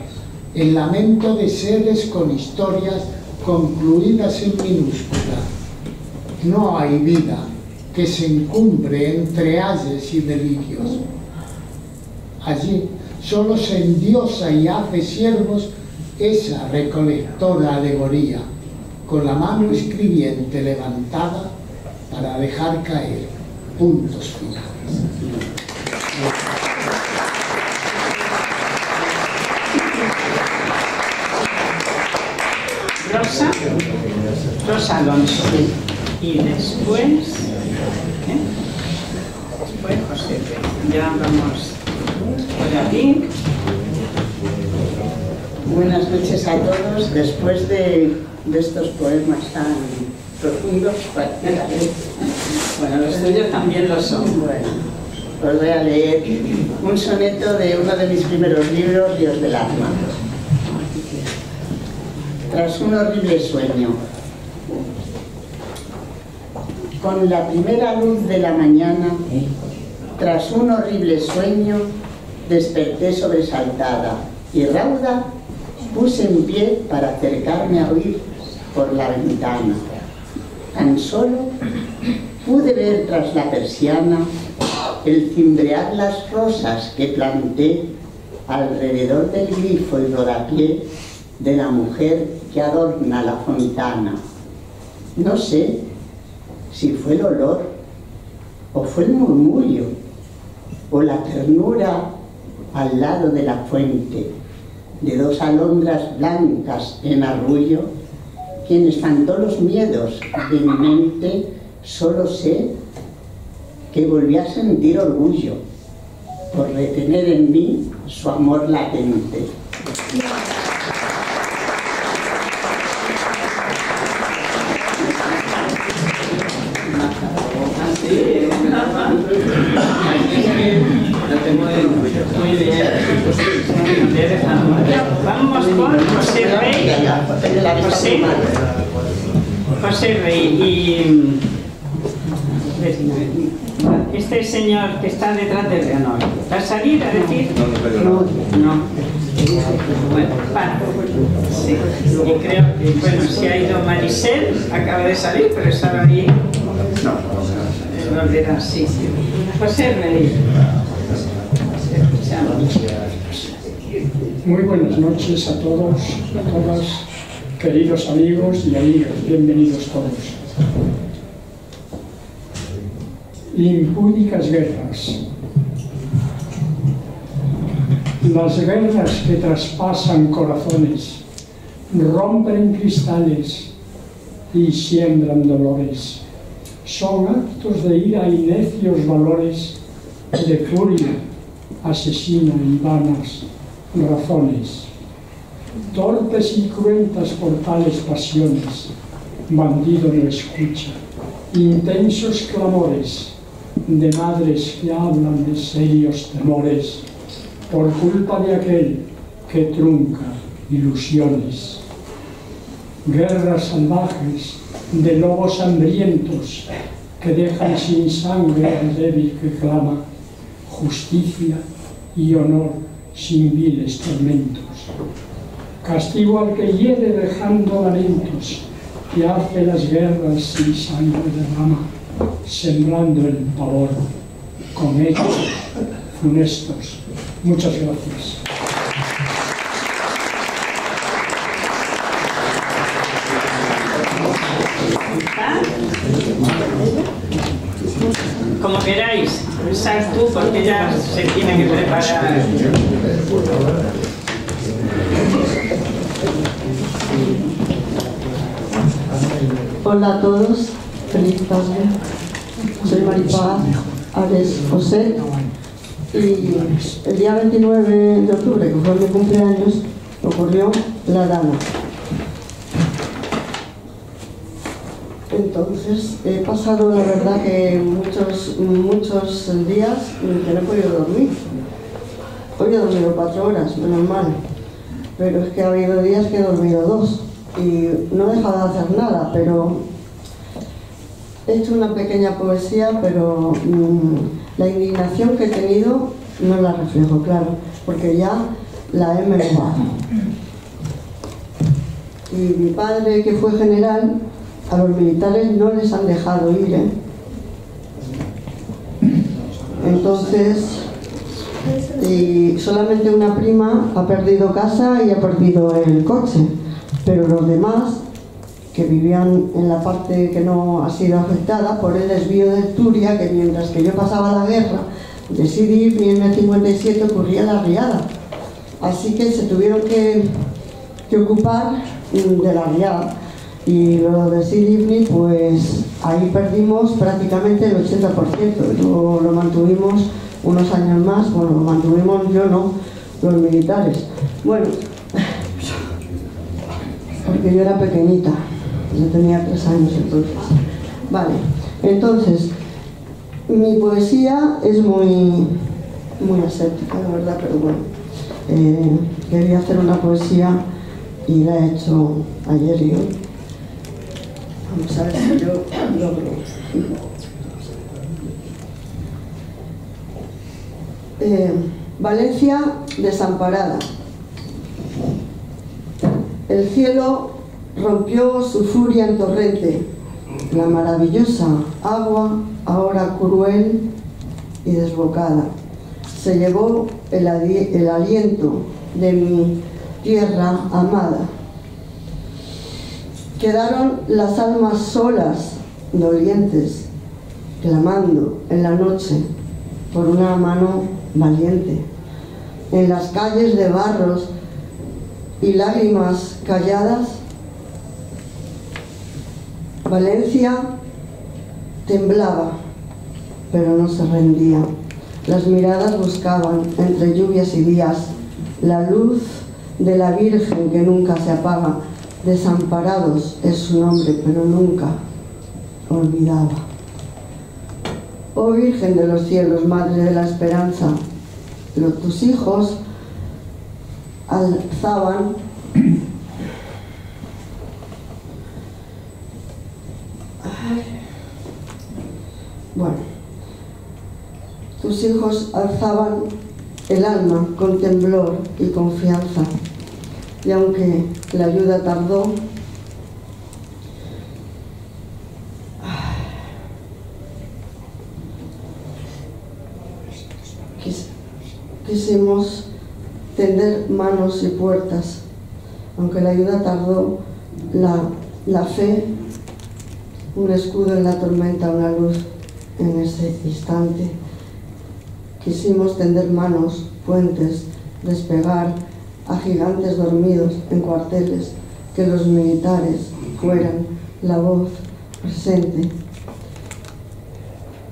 el lamento de seres con historias concluidas en minúscula. No hay vida que se encumbre entre ayes y delirios. Allí solo se endiosa y hace siervos esa recolectora alegoría, con la mano escribiente levantada para dejar caer puntos finales. Rosa Alonso. Y después José Rey. Ya vamos por aquí. Buenas noches a todos. Después de estos poemas tan profundos, bueno, los tuyos también lo son. Bueno, os voy a leer un soneto de uno de mis primeros libros, Dios del alma. Tras un horrible sueño, con la primera luz de la mañana, tras un horrible sueño, desperté sobresaltada y rauda, puse en pie para acercarme a oír por la ventana. Tan solo pude ver tras la persiana el cimbrear las rosas que planté alrededor del grifo y rodapié de la mujer que adorna la fontana. No sé si fue el olor, o fue el murmullo, o la ternura al lado de la fuente, de dos alondras blancas en arrullo, quien espantó los miedos de mi mente. Solo sé que volví a sentir orgullo por retener en mí su amor latente. Muy bien. Vamos con José Rey. José Rey. Y este señor que está detrás de Leonor, ¿va a salir a decir? No. Bueno, sí. Y creo que, bueno, si ha ido Maricel, acaba de salir, pero estaba ahí. Volverá, sí. José Rey. Muy buenas noches a todos, a todas, queridos amigos y amigas, bienvenidos todos. Impúdicas guerras. Las guerras que traspasan corazones, rompen cristales y siembran dolores, son actos de ira y necios valores, de furia asesina y vanas razones. Torpes y cruentas por tales pasiones, bandido no escucha intensos clamores de madres que hablan de serios temores por culpa de aquel que trunca ilusiones. Guerras salvajes de lobos hambrientos que dejan sin sangre al débil que clama, justicia y honor sin viles tormentos. Castigo al que hiere dejando lamentos, que hace las guerras sin sangre derrama, sembrando el pavor con hechos funestos. Muchas gracias. como queráis. Sal tú, porque ella se tiene que preparar. Hola a todos, feliz tarde. Soy Maripaz Ares José y el día 29 de octubre, que fue mi cumpleaños, ocurrió la Dana. Entonces he pasado, la verdad, que muchos días que no he podido dormir. Hoy he dormido 4 horas, menos mal, pero es que ha habido días que he dormido 2 y no he dejado de hacer nada, pero he hecho una pequeña poesía, pero la indignación que he tenido no la reflejo, claro, porque ya la he menguado. Y mi padre, que fue general, a los militares no les han dejado ir, ¿eh? Entonces, y solamente una prima ha perdido casa y ha perdido el coche, pero los demás, que vivían en la parte que no ha sido afectada por el desvío de Turia, que mientras que yo pasaba la guerra de Sidi Ifni en el 57 ocurría la riada, así que se tuvieron que ocupar de la riada. Y lo de Sidi Ifni, pues ahí perdimos prácticamente el 80%. Lo mantuvimos unos años más, bueno, lo mantuvimos yo no, los militares. Bueno, porque yo era pequeñita, yo tenía 3 años entonces. Vale, entonces, mi poesía es muy aséptica, la verdad, pero bueno. Quería hacer una poesía y la he hecho ayer y hoy. Vamos a ver si yo logro. Valencia desamparada. El cielo rompió su furia en torrente. La maravillosa agua, ahora cruel y desbocada, se llevó el aliento de mi tierra amada. Quedaron las almas solas, dolientes, clamando en la noche por una mano valiente. En las calles de barros y lágrimas calladas, Valencia temblaba, pero no se rendía. Las miradas buscaban, entre lluvias y días, la luz de la Virgen que nunca se apaga. Desamparados es su nombre, pero nunca olvidaba. Oh Virgen de los cielos, Madre de la esperanza, tus hijos alzaban tus hijos alzaban el alma con temblor y confianza. Y aunque la ayuda tardó, quisimos tender manos y puertas. Aunque la ayuda tardó, la fe, un escudo en la tormenta, una luz en ese instante. Quisimos tender manos, puentes, despegar a gigantes dormidos en cuarteles, que los militares fueran la voz presente.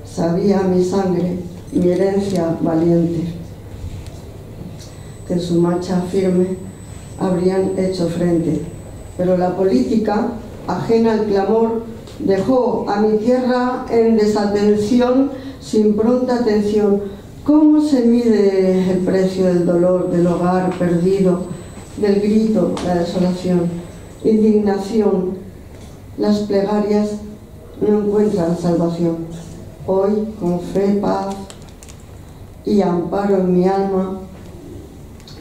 Sabía mi sangre, mi herencia valiente, que en su marcha firme habrían hecho frente, pero la política, ajena al clamor, dejó a mi tierra en desatención, sin pronta atención. ¿Cómo se mide el precio del dolor, del hogar perdido, del grito, la desolación, indignación? Las plegarias no encuentran salvación. Hoy, con fe, paz y amparo en mi alma,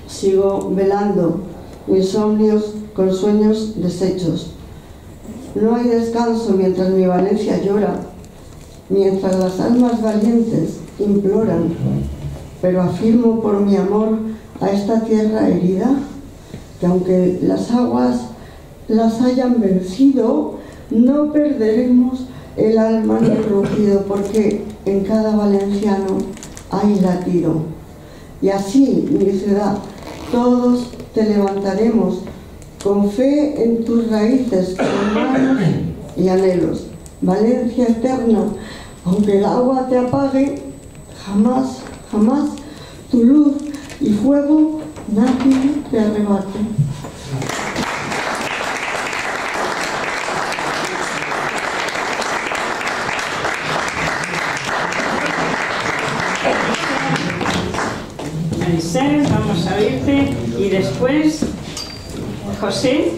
sigo velando insomnios con sueños deshechos. No hay descanso mientras mi Valencia llora, mientras las almas valientes imploran, pero afirmo por mi amor a esta tierra herida, que aunque las aguas las hayan vencido, no perderemos el alma en el rugido, porque en cada valenciano hay latido. Y así, mi ciudad, todos te levantaremos con fe en tus raíces, hermanos y anhelos. Valencia eterna, aunque el agua te apague, jamás, jamás tu luz y fuego nadie te arrebate. Maricel, vamos a oírte y después José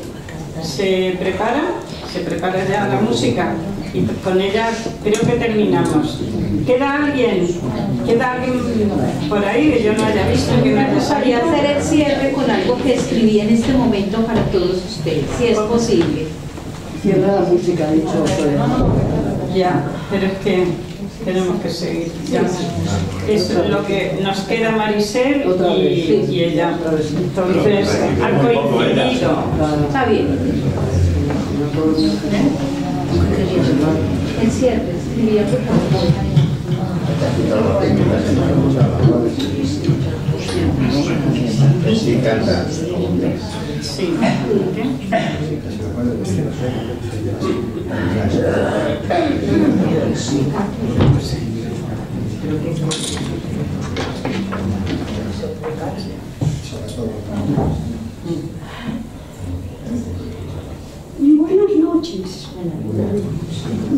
se prepara ya la música y con ella creo que terminamos. ¿Queda alguien por ahí que yo no haya visto, que me haya Voy a salido? hacer el cierre con algo que escribí en este momento para todos ustedes, si es posible. Cierra la música, ha dicho Soledad. Ya, pero es que tenemos que seguir. Ya. Es lo que nos queda Maricel y ella. Entonces, han coincidido. Está bien. El cierre, escribía por favor. Sí, canta. Sí. Buenas noches.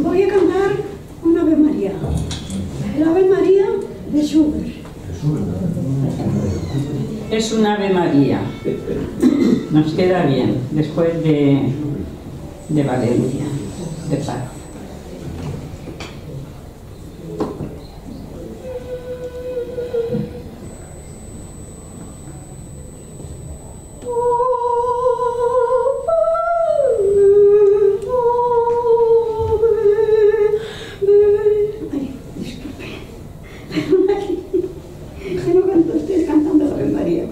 Voy a cantar un Ave María. El Ave María de Schubert. Es un Ave María. Nos queda bien después de Valencia, de Paz. Que no canto, estoy cantando la Ave María.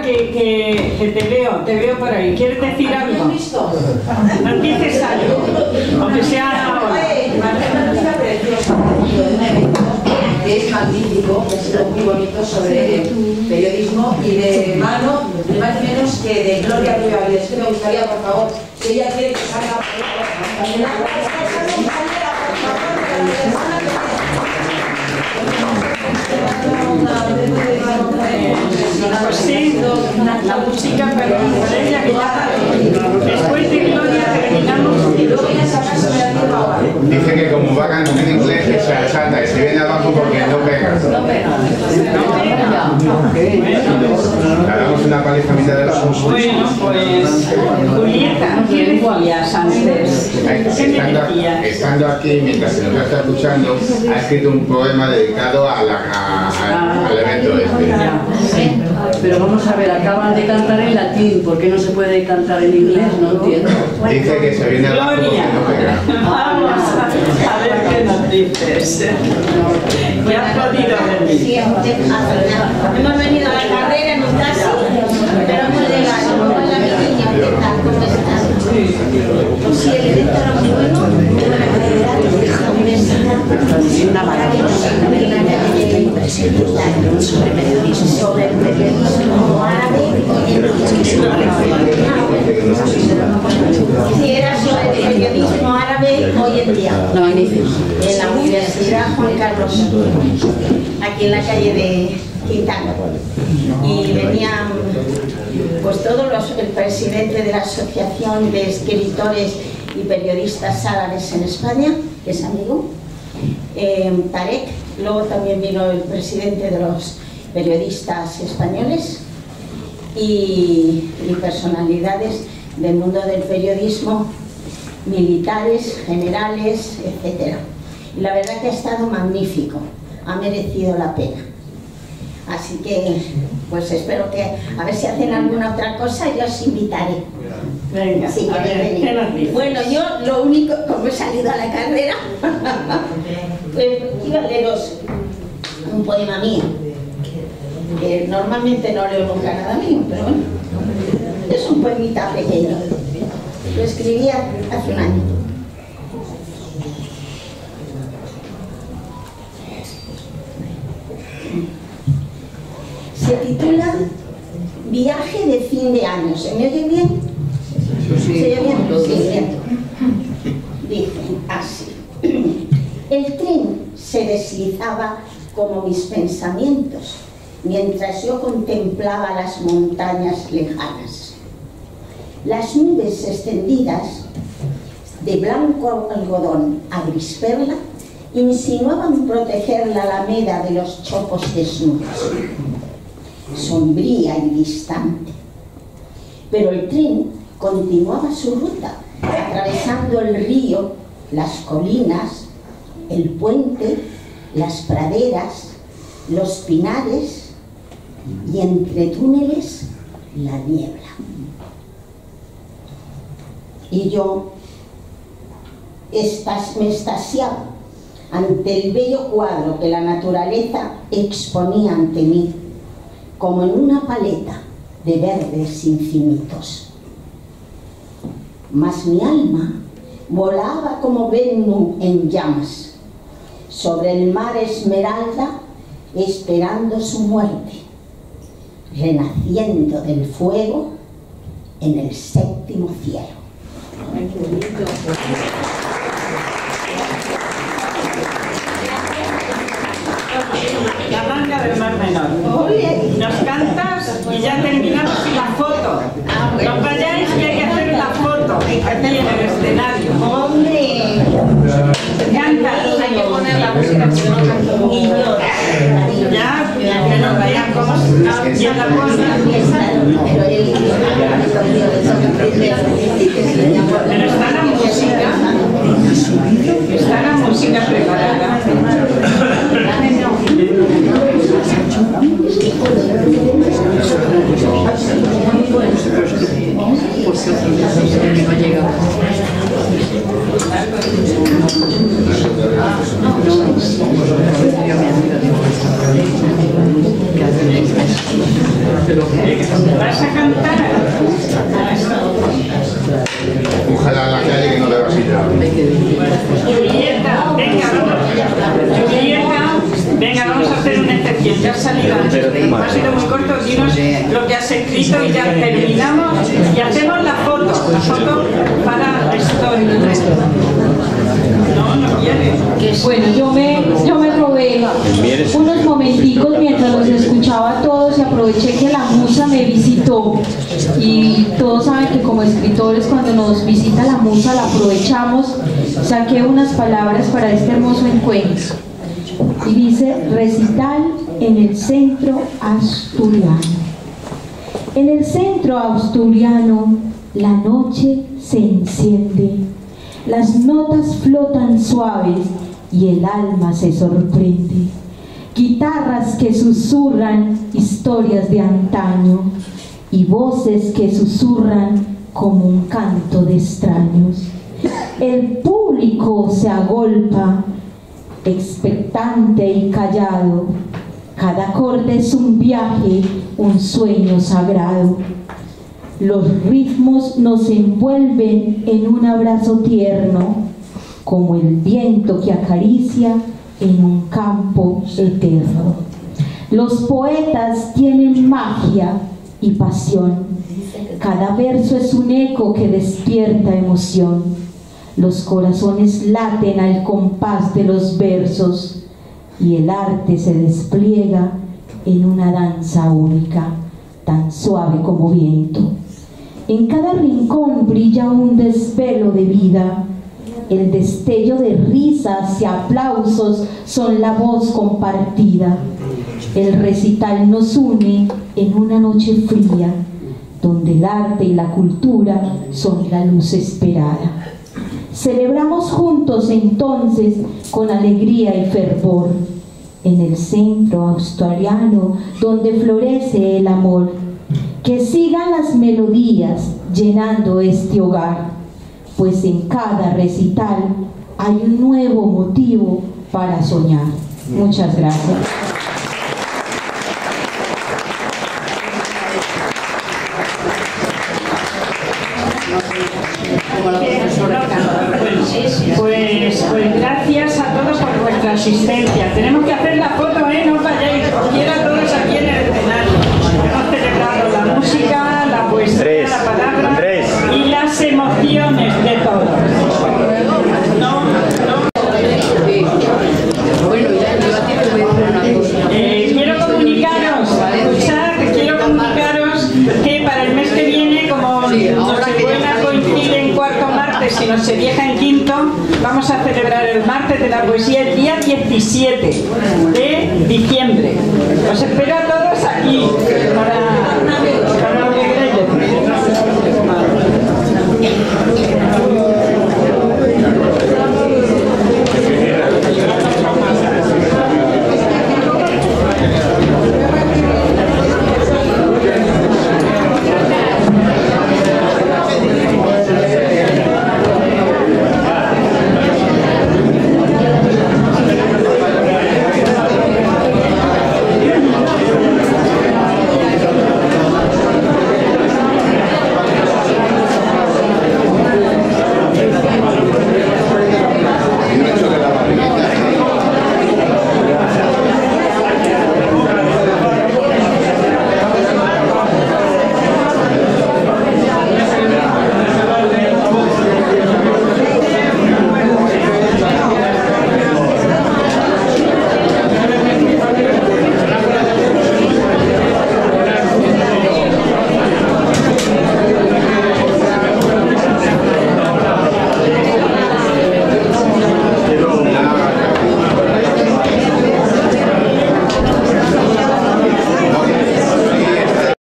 Que te veo por ahí. ¿Quieres decir algo? ¿No dices algo? Aunque sea ahora. Que es magnífico, que ha sido muy bonito sobre periodismo y de mano, ni más ni menos que de Gloria Rubio Avilés. Que me gustaría, por favor, si ella quiere que salga pues sí, la música, pero por ella que ya después de Gloria terminamos y Gloria se acaso de la misma hora. Dice que como va a cantar en inglés se salta y se viene abajo porque no pega. No pega. Le damos una paliza a mitad de la música. Bueno, pues Julieta, ¿qué decías antes? ¿Qué me decías? Estando aquí, mientras se nos está escuchando, ha escrito un poema dedicado al evento este. Pero vamos a ver, acaban de cantar en latín, ¿por qué no se puede cantar en inglés? No entiendo. Dice que se viene abajo porque no pega. Vamos a ver qué nos dices. ¿Qué has podido venir? Sí, hemos venido a la carrera en un taxi, pero hemos llegado. Hola, mi niña, ¿qué tal? ¿Cómo estás? Pues sí, el evento era muy bueno, de la universidad, una maravillosa sobre el periodismo árabe. Si era sobre el periodismo árabe hoy en día, en la Universidad Juan Carlos, aquí en la calle de Quintana. Y venían pues todos el presidente de la Asociación de Escritores y Periodistas Árabes en España, que es amigo, Tarek. Luego también vino el presidente de los periodistas españoles y personalidades del mundo del periodismo, militares, generales, etc. Y la verdad que ha estado magnífico, ha merecido la pena. Así que, pues espero que, a ver si hacen alguna otra cosa, yo os invitaré. Venga, sí, a ver, ¿qué nos dices? Bueno, yo lo único, como he salido a la carrera, pues iba a leeros un poema mío, que normalmente no leo nunca nada mío, pero bueno, es un poemita pequeño. Lo escribí hace un año. Se titula Viaje de fin de año. ¿Se me oye bien? ¿Se oye bien? Sí, bien. Dice así. El tren se deslizaba como mis pensamientos mientras yo contemplaba las montañas lejanas. Las nubes extendidas de blanco algodón a gris perla insinuaban proteger la alameda de los chopos desnudos, sombría y distante. Pero el tren continuaba su ruta, atravesando el río, las colinas, el puente, las praderas, los pinares y entre túneles la niebla. Y yo me extasiaba ante el bello cuadro que la naturaleza exponía ante mí, como en una paleta de verdes infinitos. Mas mi alma volaba como Venus en llamas, sobre el mar esmeralda, esperando su muerte, renaciendo del fuego en el séptimo cielo. Ay, qué bonito. La manga del Mar Menor. Nos cantas y ya terminamos la foto. No vayáis que hay que hacer la foto aquí en el escenario. ¡Hombre! Canta. hay que poner la música que no canto. Y yo, ya, que nos vayan como si en la cosa. Pero está la música preparada. ¿Vas a cantar? Ojalá en la calle que no le vas a ir. Julieta, venga, vamos a hacer una excepción. Ya has salido antes. Ha sido muy corto. Dinos lo que has escrito y ya terminamos. Y hacemos la foto para la historia. No quiere. Bueno, yo me robé unos momenticos mientras los escuchaba a todos y aproveché que la musa me visitó. Y todos saben que como escritores cuando nos visita la musa la aprovechamos. Saqué unas palabras para este hermoso encuentro. Y dice: recital en el centro asturiano. En el centro asturiano la noche se enciende, las notas flotan suaves y el alma se sorprende. Guitarras que susurran historias de antaño y voces que susurran como un canto de extraños. El público se agolpa, expectante y callado. Cada acorde es un viaje, un sueño sagrado. Los ritmos nos envuelven en un abrazo tierno, como el viento que acaricia en un campo eterno. Los poetas tienen magia y pasión. Cada verso es un eco que despierta emoción. Los corazones laten al compás de los versos y el arte se despliega en una danza única, tan suave como viento. En cada rincón brilla un desvelo de vida. El destello de risas y aplausos son la voz compartida. El recital nos une en una noche fría, donde el arte y la cultura son la luz esperada. Celebramos juntos entonces con alegría y fervor, en el centro asturiano donde florece el amor. Que sigan las melodías llenando este hogar, pues en cada recital hay un nuevo motivo para soñar. Muchas gracias. Pues gracias a todos por vuestra asistencia. Tenemos que hacer la foto, no os vayáis, os quiero a todos aquí en el escenario. Hemos celebrado la música, la poesía, la palabra y las emociones de todos. Quiero comunicaros que para el mes que viene, como Nochebuena coincide en cuarto martes y Nochevieja en quinto, vamos a celebrar el martes de la poesía el día 17 de diciembre. Os espero a todos aquí para